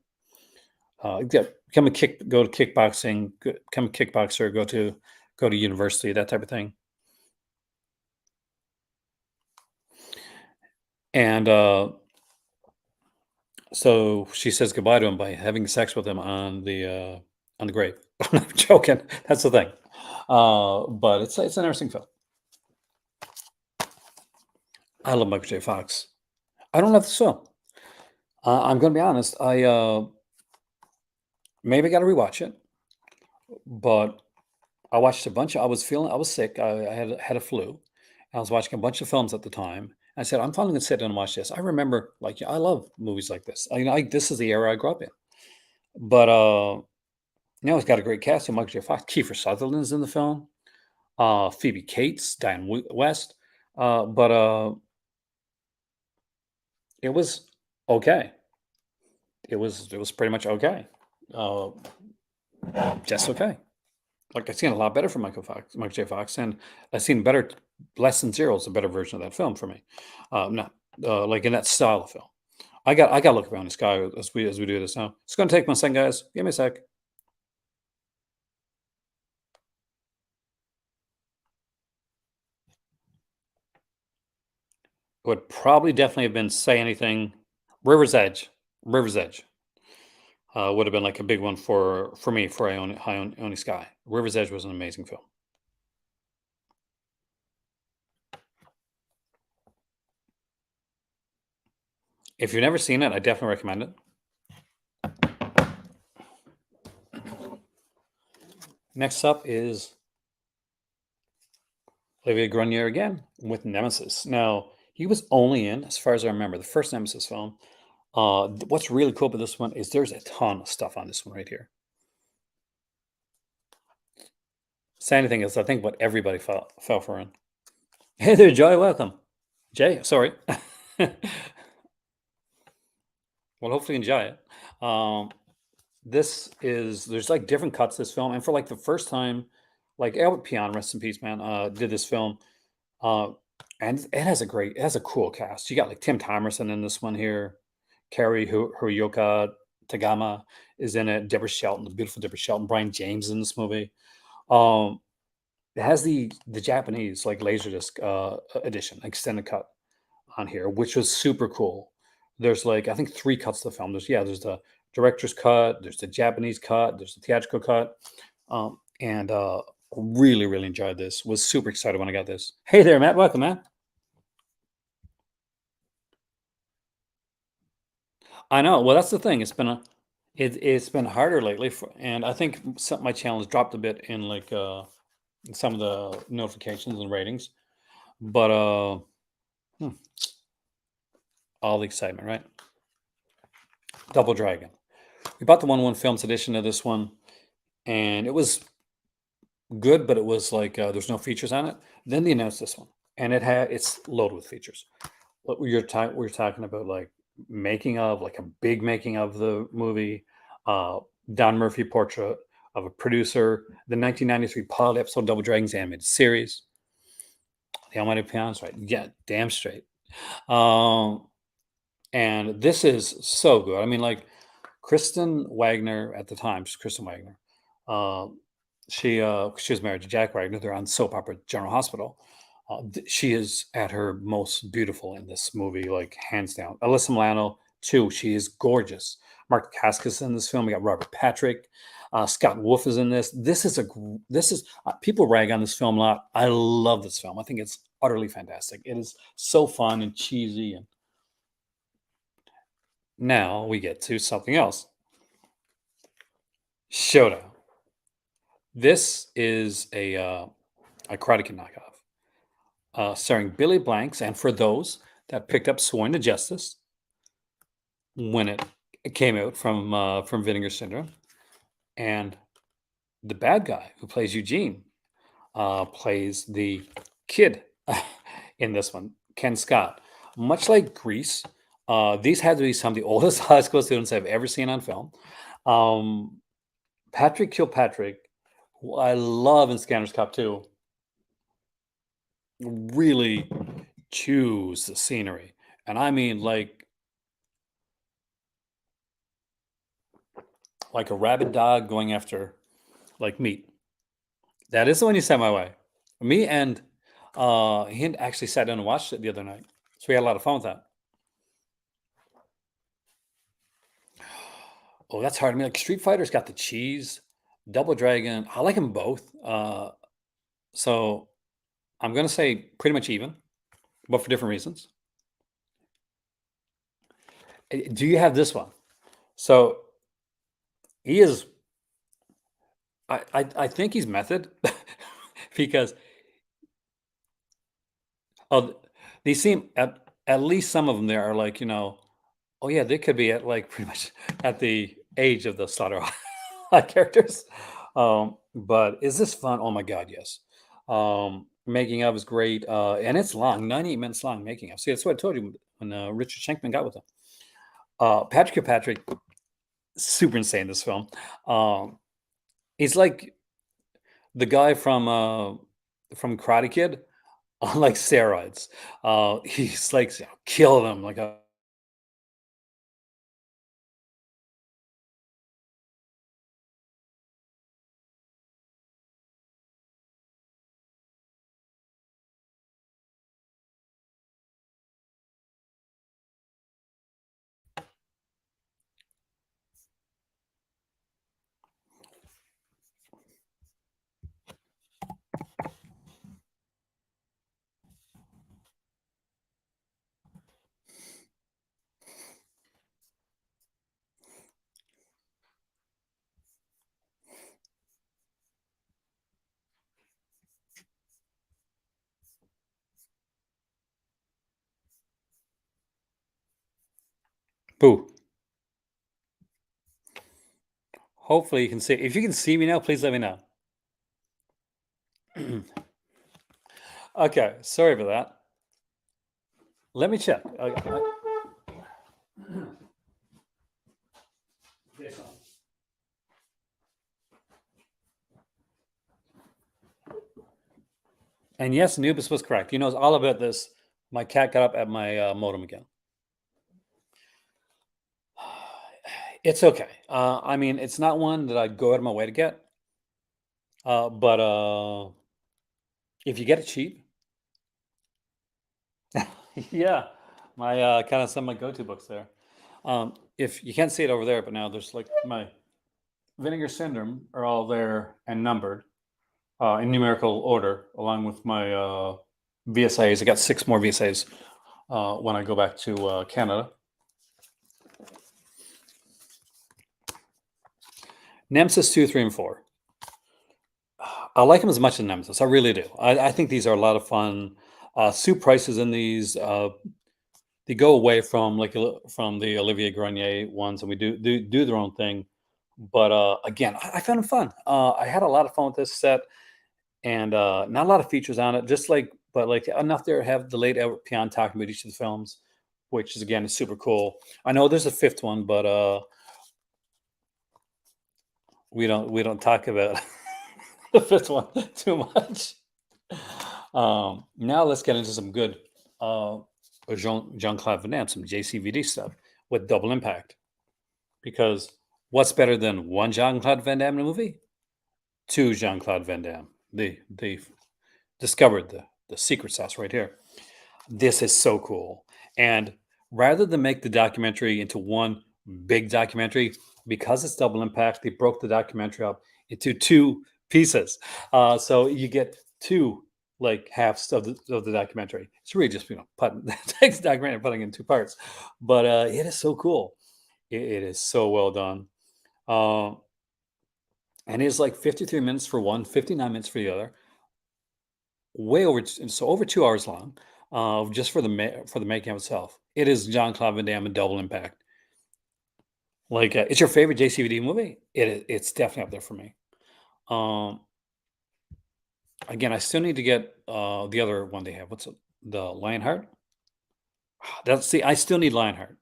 Yeah, go to kickboxing, become a kickboxer, go to university, that type of thing. And so she says goodbye to him by having sex with him on the grave. I'm not joking. That's the thing. But it's an interesting film. I love Michael J. Fox. I don't love this film. I'm going to be honest. I maybe got to rewatch it, but I watched a bunch of. I was sick. I had a flu. I was watching a bunch of films at the time. I said, I'm finally gonna sit down and watch this. I remember, like, yeah, I love movies like this. This is the era I grew up in. But it's got a great cast. Michael J. Fox, Kiefer Sutherland's in the film. Phoebe Cates, Diane West. But it was okay. It was pretty much okay. Uh, just okay. Like, I've seen a lot better from Michael J. Fox, and I've seen better. Less Than Zero is a better version of that film for me. Not like in that style of film. I got to look around the sky as we do this now. It's going to take me a second, guys. Give me a sec. Would probably definitely have been Say Anything. River's Edge. River's Edge would have been like a big one for me for Ione Sky. River's Edge was an amazing film. If you've never seen it, I definitely recommend it. Next up is Olivier Grenier again with Nemesis. Now, he was only in, as far as I remember, the first Nemesis film. What's really cool about this one is there's a ton of stuff on this one right here. say anything is, I think, what everybody fell for in. Hey there, Joy. Welcome, Jay. Sorry. Well, hopefully you enjoy it. Um, this is there's like different cuts to this film, and for like the first time, like Albert Pion, rest in peace, man, did this film, uh, and it has a cool cast. You got like Tim Thomerson in this one here, Carrie Hiroyuka Tagama is in it, Deborah Shelton, the beautiful Deborah Shelton, Brian James is in this movie. Um, it has the Japanese like Laserdisc edition, extended cut on here, which was super cool. There's like I think 3 cuts to the film. There's the director's cut, there's the Japanese cut, there's the theatrical cut. And really, really enjoyed this. Was super excited when I got this. Hey there, Matt. Welcome, man. I know. Well, that's the thing. It's been harder lately, and I think my channel has dropped a bit in like in some of the notifications and ratings. But hmm, all the excitement, right? Double Dragon. We bought the 1-1 Films edition of this one, and it was good, but it was like there's no features on it. Then they announced this one, and it's loaded with features. What we're talking about, like making of, like a big making of the movie, uh, Don Murphy portrait of a producer, the 1993 pilot episode Double Dragons animated series, the Almighty Pians, right? Yeah, damn straight. Um, and this is so good. I mean, like Kristen Wagner at the time, she's Kristen Wagner. Uh, she was married to Jack Wagner. They're on soap opera General Hospital. She is at her most beautiful in this movie, like hands down. Alyssa Milano too. She is gorgeous. Mark Dacascos in this film. We got Robert Patrick. Scott Wolf is in this. This is people rag on this film a lot. I love this film. I think it's utterly fantastic. It is so fun and cheesy. And now we get to something else. Showdown. This is a Karate Kid knockoff, starring Billy Blanks, and for those that picked up Sworn to Justice when it came out from Vinegar Syndrome, and the bad guy who plays Eugene plays the kid in this one, Ken Scott. Much like Grease, these had to be some of the oldest high school students I've ever seen on film. Um, Patrick Kilpatrick, who I love in Scanner's Cop 2, really choose the scenery. And I mean like a rabid dog going after like meat. That is the one you sent my way. Me and he actually sat down and watched it the other night. So we had a lot of fun with that. Oh, that's hard. I mean, like Street Fighter's got the cheese, Double Dragon. I like them both. So I'm gonna say pretty much even, but for different reasons. Do you have this one? So he is. I think he's method because oh, they seem at least some of them there are like oh yeah, they could be at like pretty much at the age of the Slaughter characters. But is this fun? Oh my god, yes. Making of is great, and it's long, 98 minutes long. Making of. See, that's what I told you when Richard Shankman got with him. Patrick Kilpatrick, super insane. This film. He's like the guy from Karate Kid on like steroids. He's like killing them like a boo. Hopefully you can see. If you can see me now, please let me know. Okay, sorry for that. Let me check. And yes, Anubis was correct. He knows all about this. My cat got up at my modem again. It's okay. I mean, it's not one that I'd go out of my way to get. But if you get it cheap, yeah, my kind of some of my go-to books there. If you can't see it over there, but now there's like my Vinegar Syndrome are all there and numbered in numerical order, along with my VSAs. I got 6 more VSAs when I go back to Canada. Nemesis 2, 3, and 4. I like them as much as Nemesis. I really do. I think these are a lot of fun. Soup prices in these. They go away from from the Olivier Grenier ones, and we do their own thing. But again, I found them fun. I had a lot of fun with this set, and not a lot of features on it. But like enough there to have the late Albert Pion talking about each of the films, which is again is super cool. I know there's a 5th one, but we don't talk about the 5th one too much. Now let's get into some good Jean-Claude Van Damme, some JCVD stuff with Double Impact. Because what's better than one Jean-Claude Van Damme in a movie? 2 Jean-Claude Van Damme. They discovered the secret sauce right here. This is so cool. And rather than make the documentary into one big documentary, because it's Double Impact, they broke the documentary up into 2 pieces. So you get 2 like halves of the documentary. It's really just putting takes the documentary and putting it in 2 parts. But it is so cool. It is so well done. Uh, and it's like 53 minutes for one, 59 minutes for the other. Way over, so over 2 hours long, just for for the making of itself. It is John Claude Van Damme and Double Impact. Like, it's your favorite JCVD movie? It's definitely up there for me. Um, Again, I still need to get the other one they have. What's it? The Lionheart? That's see, I still need Lionheart.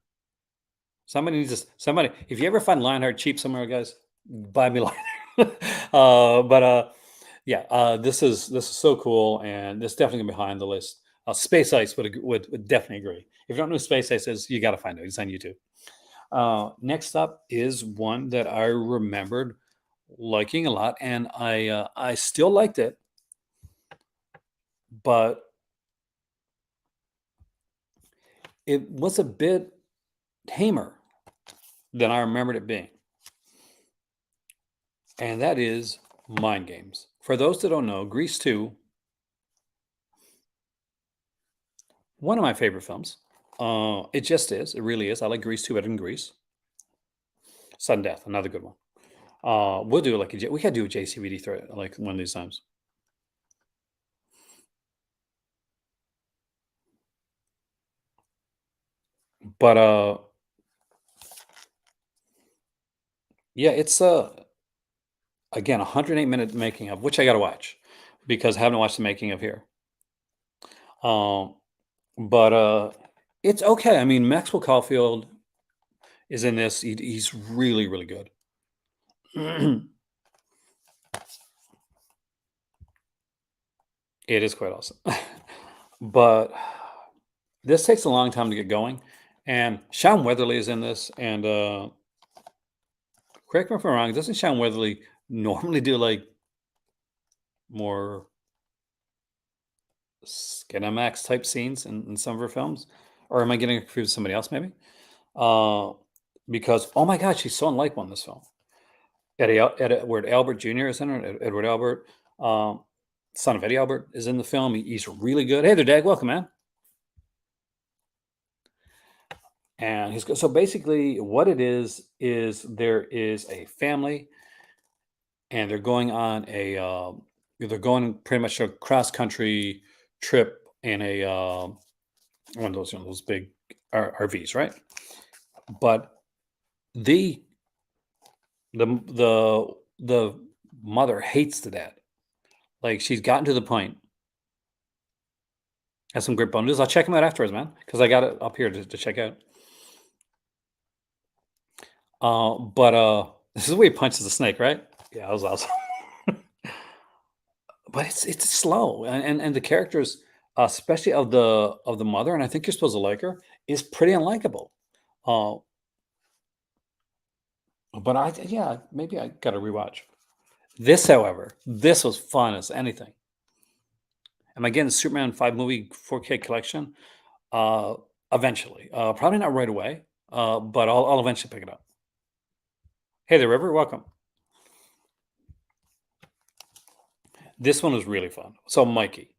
Somebody needs this. Somebody, if you ever find Lionheart cheap somewhere, guys, buy me Lionheart. But yeah, this is so cool, and this definitely gonna be high on the list. Space Ice would definitely agree. If you don't know who Space Ice is, you got to find it. It's on YouTube. Next up is one that I remembered liking a lot, and I still liked it, but it was a bit tamer than I remembered it being, and that is Mind Games. For those that don't know, Grease 2, one of my favorite films. It just is. It really is. I like Grease 2 better than Grease. Sudden Death, another good one. We'll do like we could do a JCVD thread like one of these times. But yeah, it's again 108-minute making of, which I got to watch because I haven't watched the making of here. Um, but it's okay. I mean, Maxwell Caulfield is in this. He's really really good. It is quite awesome. But this takes a long time to get going. And Sean Weatherly is in this. And correct me if I'm wrong, doesn't Sean Weatherly normally do like more Skinamax type scenes in some of her films? Or am I getting confused with somebody else maybe? Uh, because, oh my God, she's so unlike one in this film. Edward Albert Jr. is in it. Edward Albert, son of Eddie Albert, is in the film. He's really good. Hey there, Dag. Welcome, man. And he's so basically what it is there is a family, and they're going pretty much a cross country trip in a one of those those big RVs, right? But the the mother hates the dad. Like she's gotten to the point. Has some great bundles. I'll check them out afterwards, man, because I got it up here to check out. But this is where he punches the snake, right? Yeah, that was awesome. But it's slow, and the characters, especially of the mother, and I think you're supposed to like her, is pretty unlikable. Uh, but yeah, maybe I got to rewatch this. However, this was fun as anything. Am I getting the Superman 5 movie 4K collection? Uh, Eventually, probably not right away, but I'll eventually pick it up. Hey there, River, welcome. This one was really fun. So Mikey,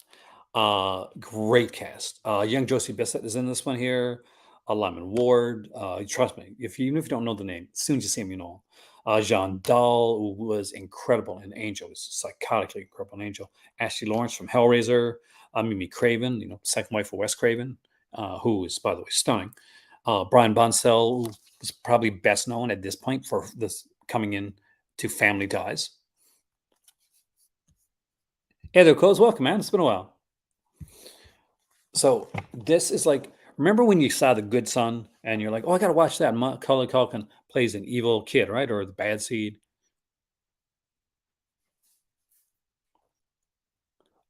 great cast. Young Josie Bissett is in this one here. Lyman Ward. Trust me, even if you don't know the name, as soon as you see him, you know him. Jean Dahl, who was incredible in Angel, was psychotically incredible in Angel. Ashley Lawrence from Hellraiser. Mimi Craven, second wife of Wes Craven, who is, by the way, stunning. Brian Bonsell, who is probably best known at this point for this coming in to Family Ties. Hey there, Coles. Welcome, man. It's been a while. So this is like, remember when you saw The Good Son and you're like, oh, I got to watch that. Macaulay Culkin plays an evil kid, right? Or the bad seed.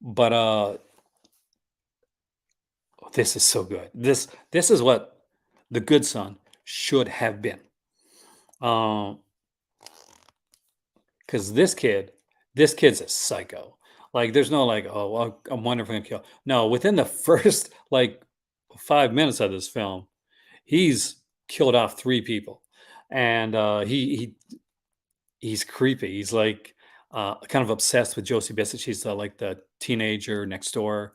But this is so good. This is what The Good Son should have been. Because this kid's a psycho. Like, there's no like, oh, well, I'm wondering if I'm gonna kill. No, within the first like 5 minutes of this film, he's killed off three people, and he's creepy. He's like kind of obsessed with Josie Bissett. She's like the teenager next door,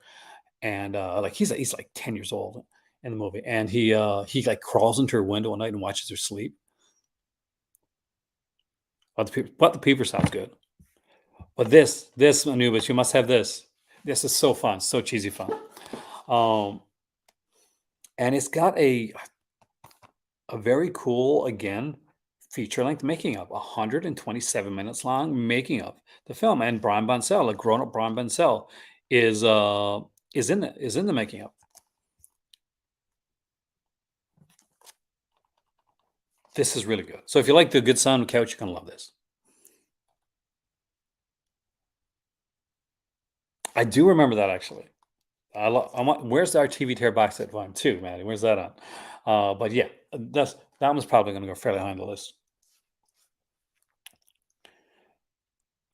and like he's like 10 years old in the movie, and he like crawls into her window at night and watches her sleep. But the Peeper sounds good. But this Anubis, you must have this. This is so fun, so cheesy fun. Um, and it's got a very cool, again, feature length making of 127 minutes long making of the film. And Brian Bonsell, a grown up Brian Bonsell, is is in the making of. This is really good. So if you like The Good Son couch, you're gonna love this. I do remember that actually. I want. Where's our TV tear box set volume two, Maddie? Where's that on? But yeah, that one's probably going to go fairly high on the list.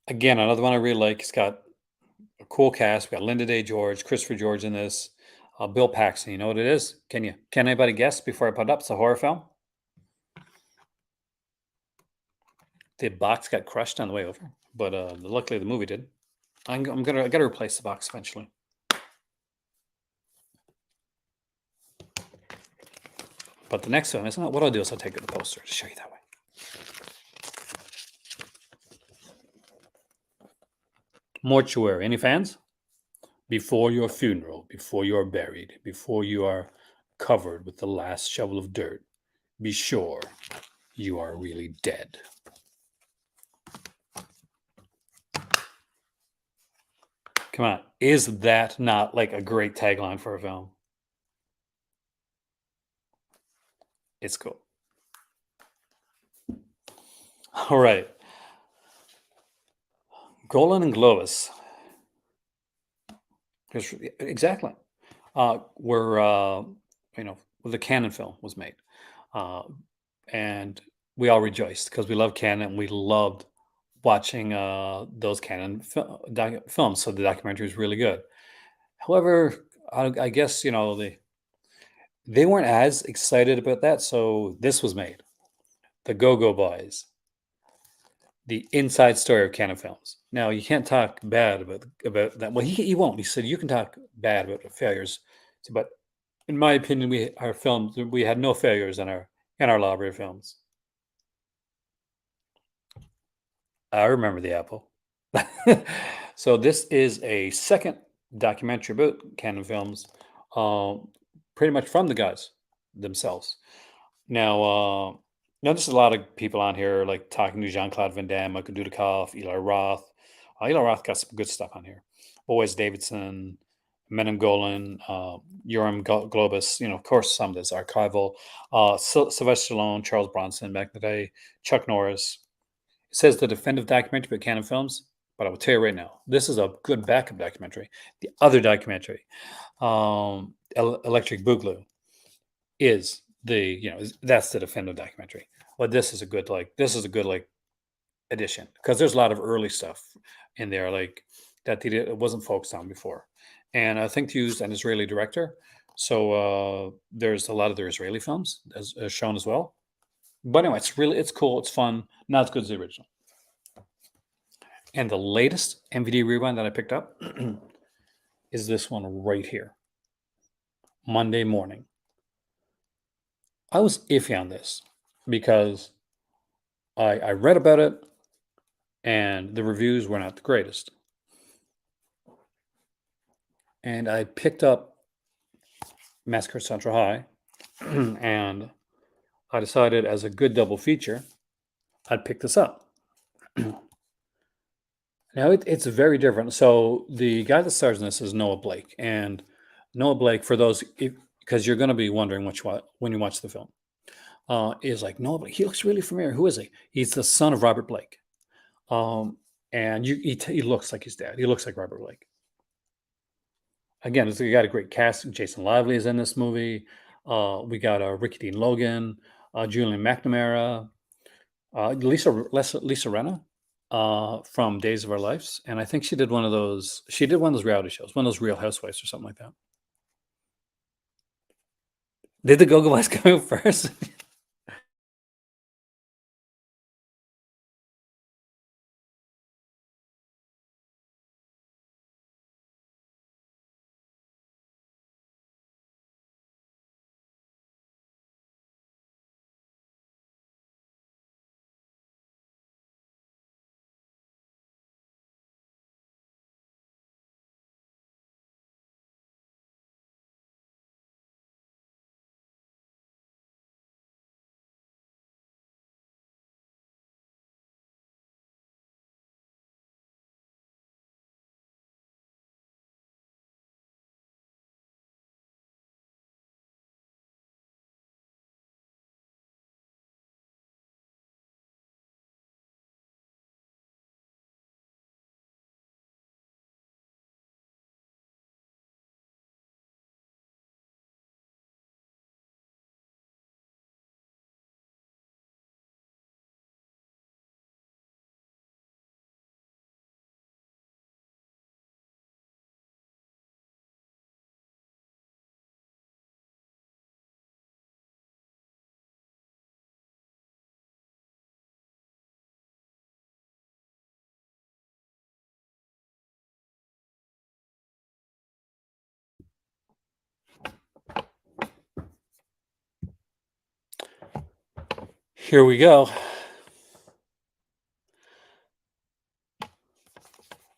Again, another one I really like. It's got a cool cast. We got Linda Day George, Christopher George in this. Bill Paxton. You know what it is? Can anybody guess before I put it up? It's a horror film. The box got crushed on the way over, but luckily the movie did. I gotta replace the box eventually. But the next one, isn't it? What I'll do is I'll take the poster to show you that way. Mortuary. Any fans? Before your funeral, before you are buried, before you are covered with the last shovel of dirt, be sure you are really dead. Come on. Is that not like a great tagline for a film? It's cool. All right. Golan and Globus. Exactly. Where the Canon film was made. Uh, and we all rejoiced because we love Canon and we loved watching those Canon films. So the documentary is really good. However, I guess they weren't as excited about that, so this was made. The Go Go Boys, the inside story of Canon films. Now you can't talk bad about that. Well, he won't. He said you can talk bad about the failures, but in my opinion, we had no failures in our library films. I remember the apple. So this is a second documentary about Canon films, pretty much from the guys themselves. Now, there's a lot of people on here like talking to Jean Claude Van Damme, Michael Dudikoff, Eli Roth, Eli Roth got some good stuff on here. Boaz Davidson, Menem Golan, Urim Globus, of course, some of this archival. Sylvester Stallone, Charles Bronson back in the day, Chuck Norris. It says the definitive documentary for Canon Films, but I will tell you right now, this is a good backup documentary. The other documentary, Electric Boogaloo, is that's the definitive documentary. But this is a good addition because there's a lot of early stuff in there that it wasn't focused on before, and I think they used an Israeli director, so there's a lot of their Israeli films as shown as well. But anyway, it's cool, it's fun, not as good as the original. And the latest MVD rewind that I picked up is this one right here, Monday morning. I was iffy on this because I read about it and the reviews were not the greatest. And I picked up Massacre at Central High and I decided as a good double feature, I'd pick this up. Now it's very different. So the guy that stars in this is Noah Blake, and Noah Blake, for those because you're going to be wondering when you watch the film, is like Noah Blake. He looks really familiar. Who is he? He's the son of Robert Blake, and he looks like his dad. He looks like Robert Blake. Again, he got a great cast. Jason Lively is in this movie. We got Ricky Dean Logan, Julian McNamara, Lisa Renna from Days of Our Lives, and I think she did one of those. She did one of those reality shows, one of those Real Housewives or something like that. Did the Go-Go Boys come out first? Here we go.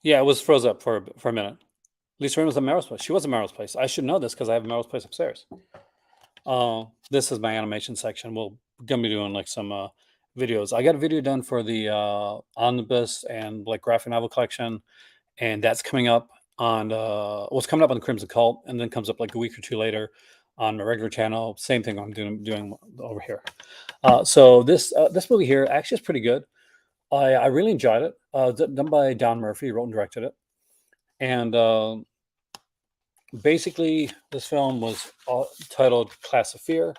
Yeah, it was froze up for a minute. Lisa Rinna was at Meryl's place. She was at Meryl's place. I should know this because I have Meryl's place upstairs. This is my animation section. We're gonna be doing like some videos. I got a video done for the omnibus and like graphic novel collection, and that's coming up on it's coming up on the Crimson Cult, and then comes up like a week or two later on my regular channel. Same thing I'm doing over here. So this movie here actually is pretty good. I really enjoyed it. Done by Don Murphy, wrote and directed it, and basically this film was titled Class of Fear.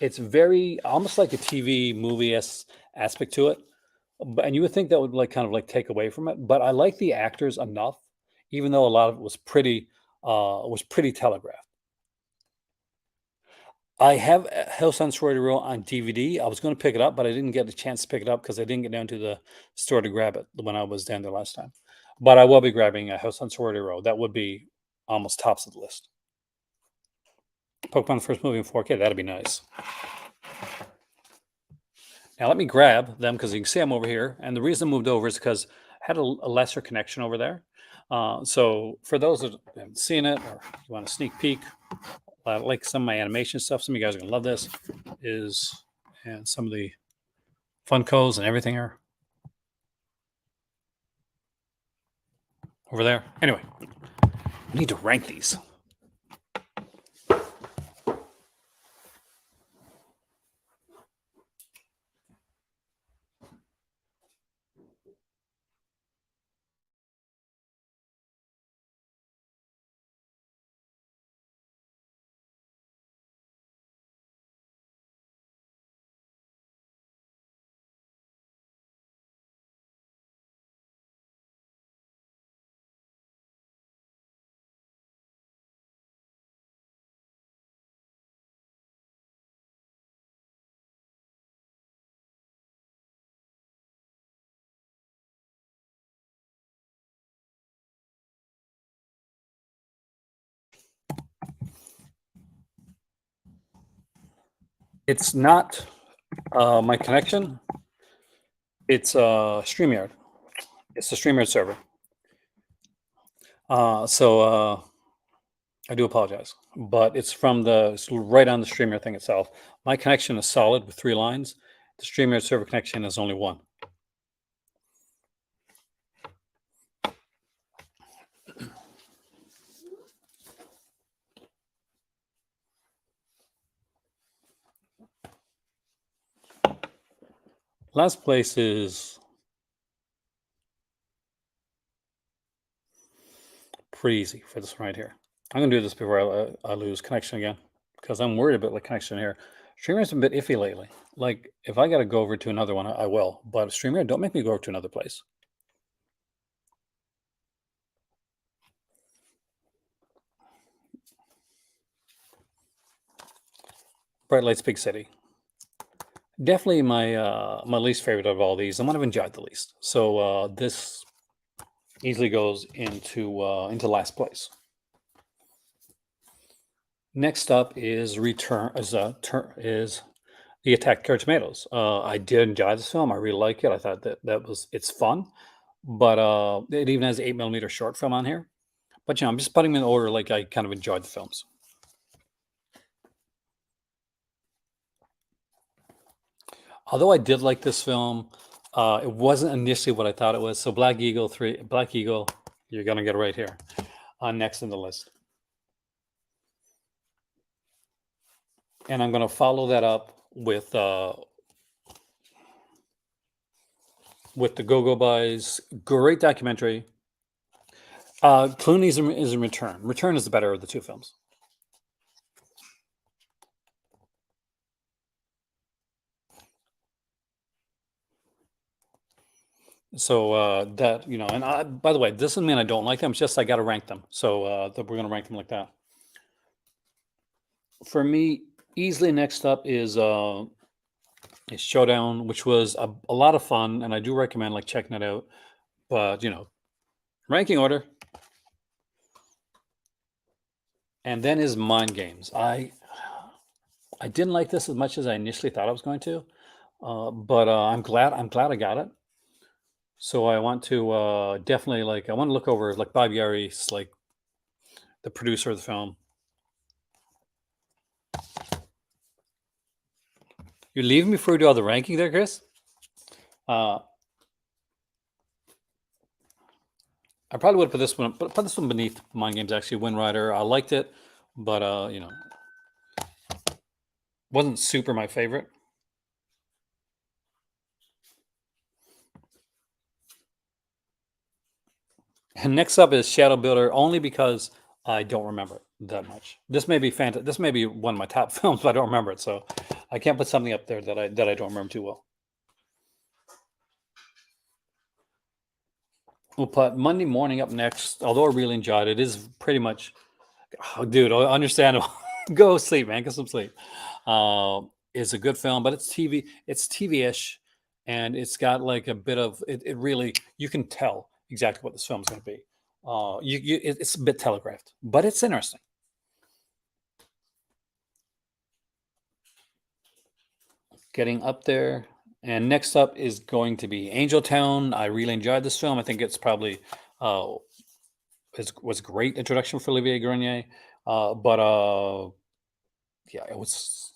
It's very almost like a TV movie aspect to it, and you would think that would like kind of like take away from it. But I like the actors enough, even though a lot of it was pretty telegraphed. I have House on Sorority Row on DVD. I was going to pick it up, but I didn't get a chance to pick it up because I didn't get down to the store to grab it when I was down there last time. But I will be grabbing a House on Sorority Row. That would be almost tops of the list. Pokemon first movie in 4K. That'd be nice. Now let me grab them because you can see I'm over here. And the reason I moved over is because I had a lesser connection over there. So for those that haven't seen it or you want a sneak peek, like some of my animation stuff, some of you guys are gonna love this. And some of the Funkos and everything are. over there. Anyway, we need to rank these. It's not my connection. It's StreamYard. It's the StreamYard server. So I do apologize, but it's right on the StreamYard thing itself. My connection is solid with 3 lines. The StreamYard server connection is only 1. Last place is pretty easy for this one right here. I'm gonna do this before I lose connection again because I'm worried about the connection here. StreamYard's a bit iffy lately. Like if I got to go over to another one, I will. But StreamYard, don't make me go over to another place. Bright Lights Big City. Definitely my least favorite of all these. The one I've enjoyed the least. So this easily goes into last place. Next up is the Attack Killer Tomatoes. I did enjoy this film. I really like it. I thought it's fun, but it even has 8mm short film on here. But I'm just putting them in order like I kind of enjoyed the films. Although I did like this film, it wasn't initially what I thought it was. So Black Eagle, you're gonna get it right here, next in the list. And I'm gonna follow that up with the Go-Go Boys. Great documentary. Clooney's is in Return. Return is the better of the 2 films. So that and by the way, this doesn't mean I don't like them. It's just I got to rank them. So we're going to rank them like that. For me, easily next up is Showdown, which was a lot of fun, and I do recommend like checking it out. But ranking order, and then is Mind Games. I didn't like this as much as I initially thought I was going to, but I'm glad I got it. So I want to definitely I want to look over like Bob Yaris, like the producer of the film. You're leaving me before we do all the ranking there, Chris? I probably would put this one beneath Mind Games. Actually, Wind Rider. I liked it, but wasn't super my favorite. And next up is Shadow Builder, only because I don't remember it that much. This may be This may be one of my top films, but I don't remember it, so I can't put something up there that I don't remember too well. We'll put Monday Morning up next. Although I really enjoyed it, it is pretty much, oh, dude, understandable. Go sleep, man. Get some sleep. It's a good film, but it's TV. It's TV-ish, and it's got like a bit of it. It really, you can tell exactly what this film's going to be. It's a bit telegraphed, but it's interesting. Getting up there, and next up is going to be Angel Town. I really enjoyed this film. I think it's probably was a great introduction for Olivier Grenier, but yeah, it was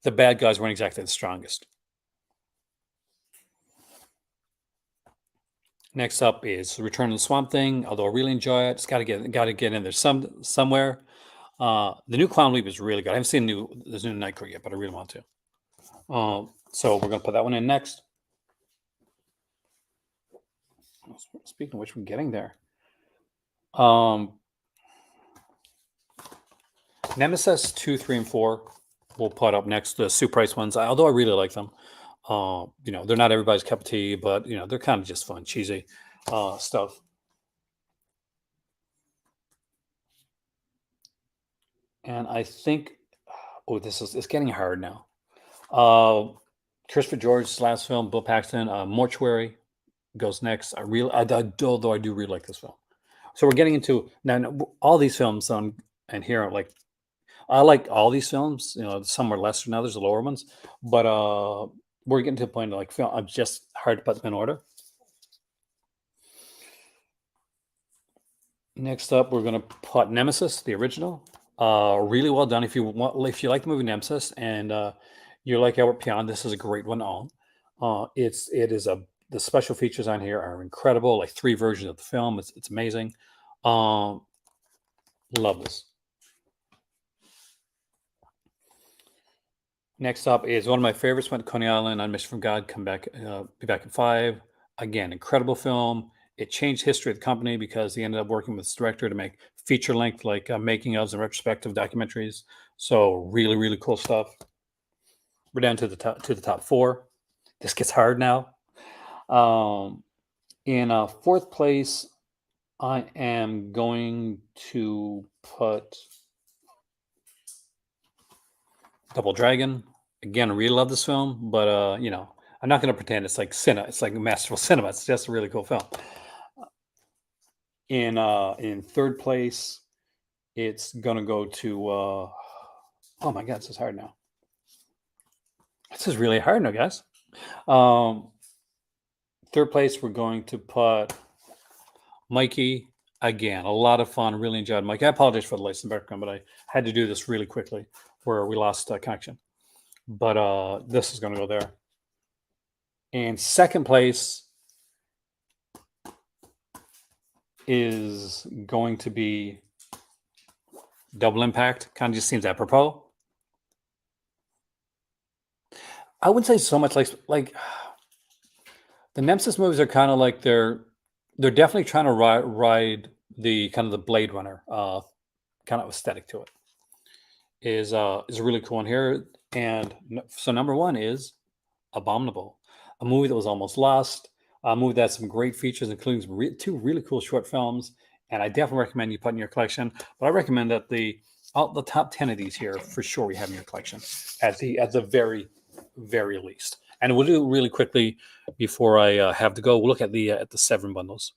the bad guys weren't exactly the strongest. Next up is Return of the Swamp Thing. Although I really enjoy it, it's got to get in there somewhere. The new Clown Leap is really good. I haven't seen the new Night Court yet, but I really want to. So we're gonna put that one in next. Speaking of which, we're getting there. Nemesis 2, 3, and 4 we'll put up next. The Super Price ones, although I really like them. They're not everybody's cup of tea, but they're kind of just fun, cheesy stuff. And I think, oh, it's getting hard now. Christopher George's last film, Bill Paxton, Mortuary goes next. Although I do really like this film. So we're getting into now all these films on and here are like I like all these films. Some are lesser than others, the lower ones, but we're getting to the point of like film. I'm just hard to put them in order. Next up, we're gonna put Nemesis, the original. Really well done. If you like the movie Nemesis and you like Albert Pion, this is a great one to own. The special features on here are incredible. Like 3 versions of the film. It's amazing. Um, love this. Next up is one of my favorites. Went to Coney Island on Mission from God. Come back, be back in 5. Again, incredible film. It changed history of the company because he ended up working with this director to make feature length, like making ofs and retrospective documentaries. So really, really cool stuff. We're down to the top 4. This gets hard now. In 4th place, I am going to put Double Dragon. Again, I really love this film, but I'm not going to pretend it's like cinema. It's like masterful cinema. It's just a really cool film. In 3rd place, it's going to go to. Oh my God, this is hard now. This is really hard now, guys. 3rd place, we're going to put Mikey. Again, a lot of fun. Really enjoyed Mikey. I apologize for the lights in the background, but I had to do this really quickly where we lost connection. But this is going to go there. And 2nd place is going to be Double Impact. Kind of just seems apropos. I wouldn't say so much like the Nemesis movies are kind of like they're definitely trying to ride the kind of the Blade Runner kind of aesthetic to it. Is a really cool one here. And so number 1 is Abominable, a movie that was almost lost, a movie that has some great features, including some 2 really cool short films. And I definitely recommend you put in your collection. But I recommend that the top 10 of these here for sure we have in your collection at the very, very least. And we'll do it really quickly before I have to go. We'll look at the Severin bundles.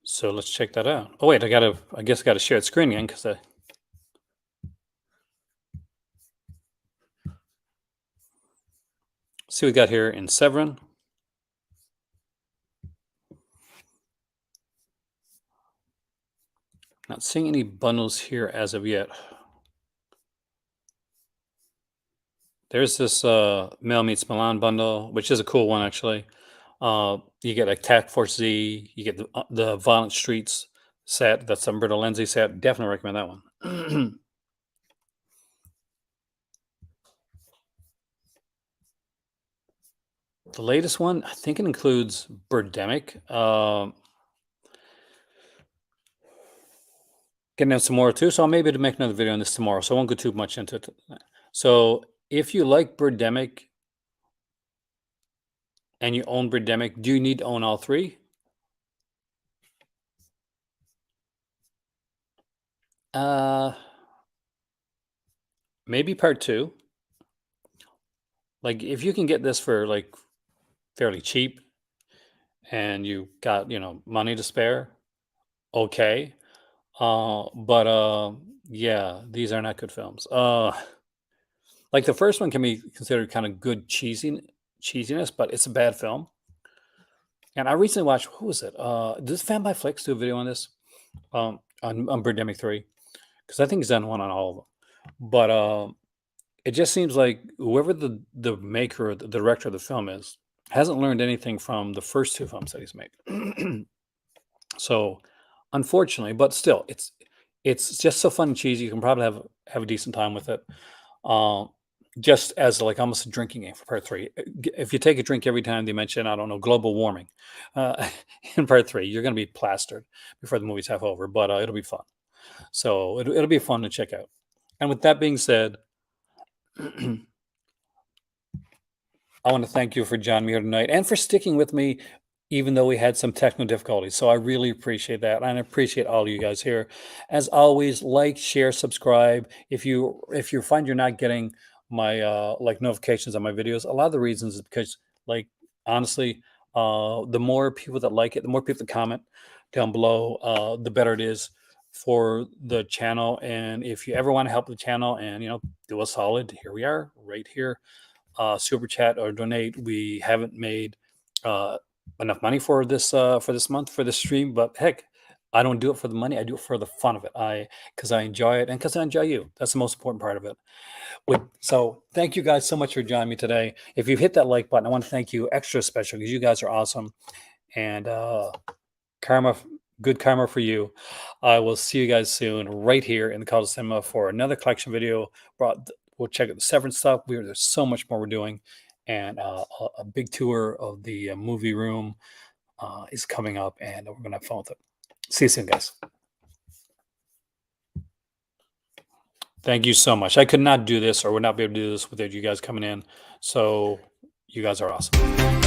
So let's check that out. Oh wait, I guess I gotta share the screen again because see what we got here in Severin. Not seeing any bundles here as of yet. There's this Mel Meets Milan bundle, which is a cool one actually. You get like Tac Force Z, you get the Violent Streets set. That's Umberto Lenzi set. Definitely recommend that one. The latest one, I think it includes Birdemic. Getting out some more too, so I'll maybe to make another video on this tomorrow. So I won't go too much into it. So if you like Birdemic and you own Birdemic, do you need to own all 3? Maybe part 2. Like if you can get this for like fairly cheap and you got money to spare, okay. But yeah, these are not good films. Like the first one can be considered kind of good cheesiness, but it's a bad film. And I recently watched, who was it? Does Fan by Flicks do a video on this? On Birdemic 3? Because I think he's done one on all of them. But it just seems like whoever the maker, or the director of the film is, hasn't learned anything from the first two films that he's made. So, unfortunately, but still, it's just so fun and cheesy. You can probably have a decent time with it. Um, just as like almost a drinking game for part three. If you take a drink every time they mention, I don't know, global warming, uh, in part three, you're going to be plastered before the movie's half over. But it'll be fun. So it'll be fun to check out. And with that being said, I want to thank you for joining me here tonight and for sticking with me, even though we had some technical difficulties. So I really appreciate that. And I appreciate all of you guys here. As always, like, share, subscribe. If you find you're not getting my like notifications on my videos, a lot of the reasons is because, like, honestly, the more people that like it, the more people that comment down below, the better it is for the channel. And if you ever want to help the channel and do a solid, here we are right here, super chat or donate. We haven't made uh, enough money for this month for this stream, but heck, I don't do it for the money. I do it for the fun of it. Because I enjoy it and because I enjoy you. That's the most important part of it. So thank you guys so much for joining me today. If you've hit that like button, I want to thank you extra special because you guys are awesome. And karma, good karma for you. I will see you guys soon right here in the Call to Cinema for another collection video. We'll check out the Severance stuff. There's so much more we're doing, and a big tour of the movie room is coming up, and we're gonna have fun with it. See you soon, guys. Thank you so much. I could not do this or would not be able to do this without you guys coming in. So you guys are awesome.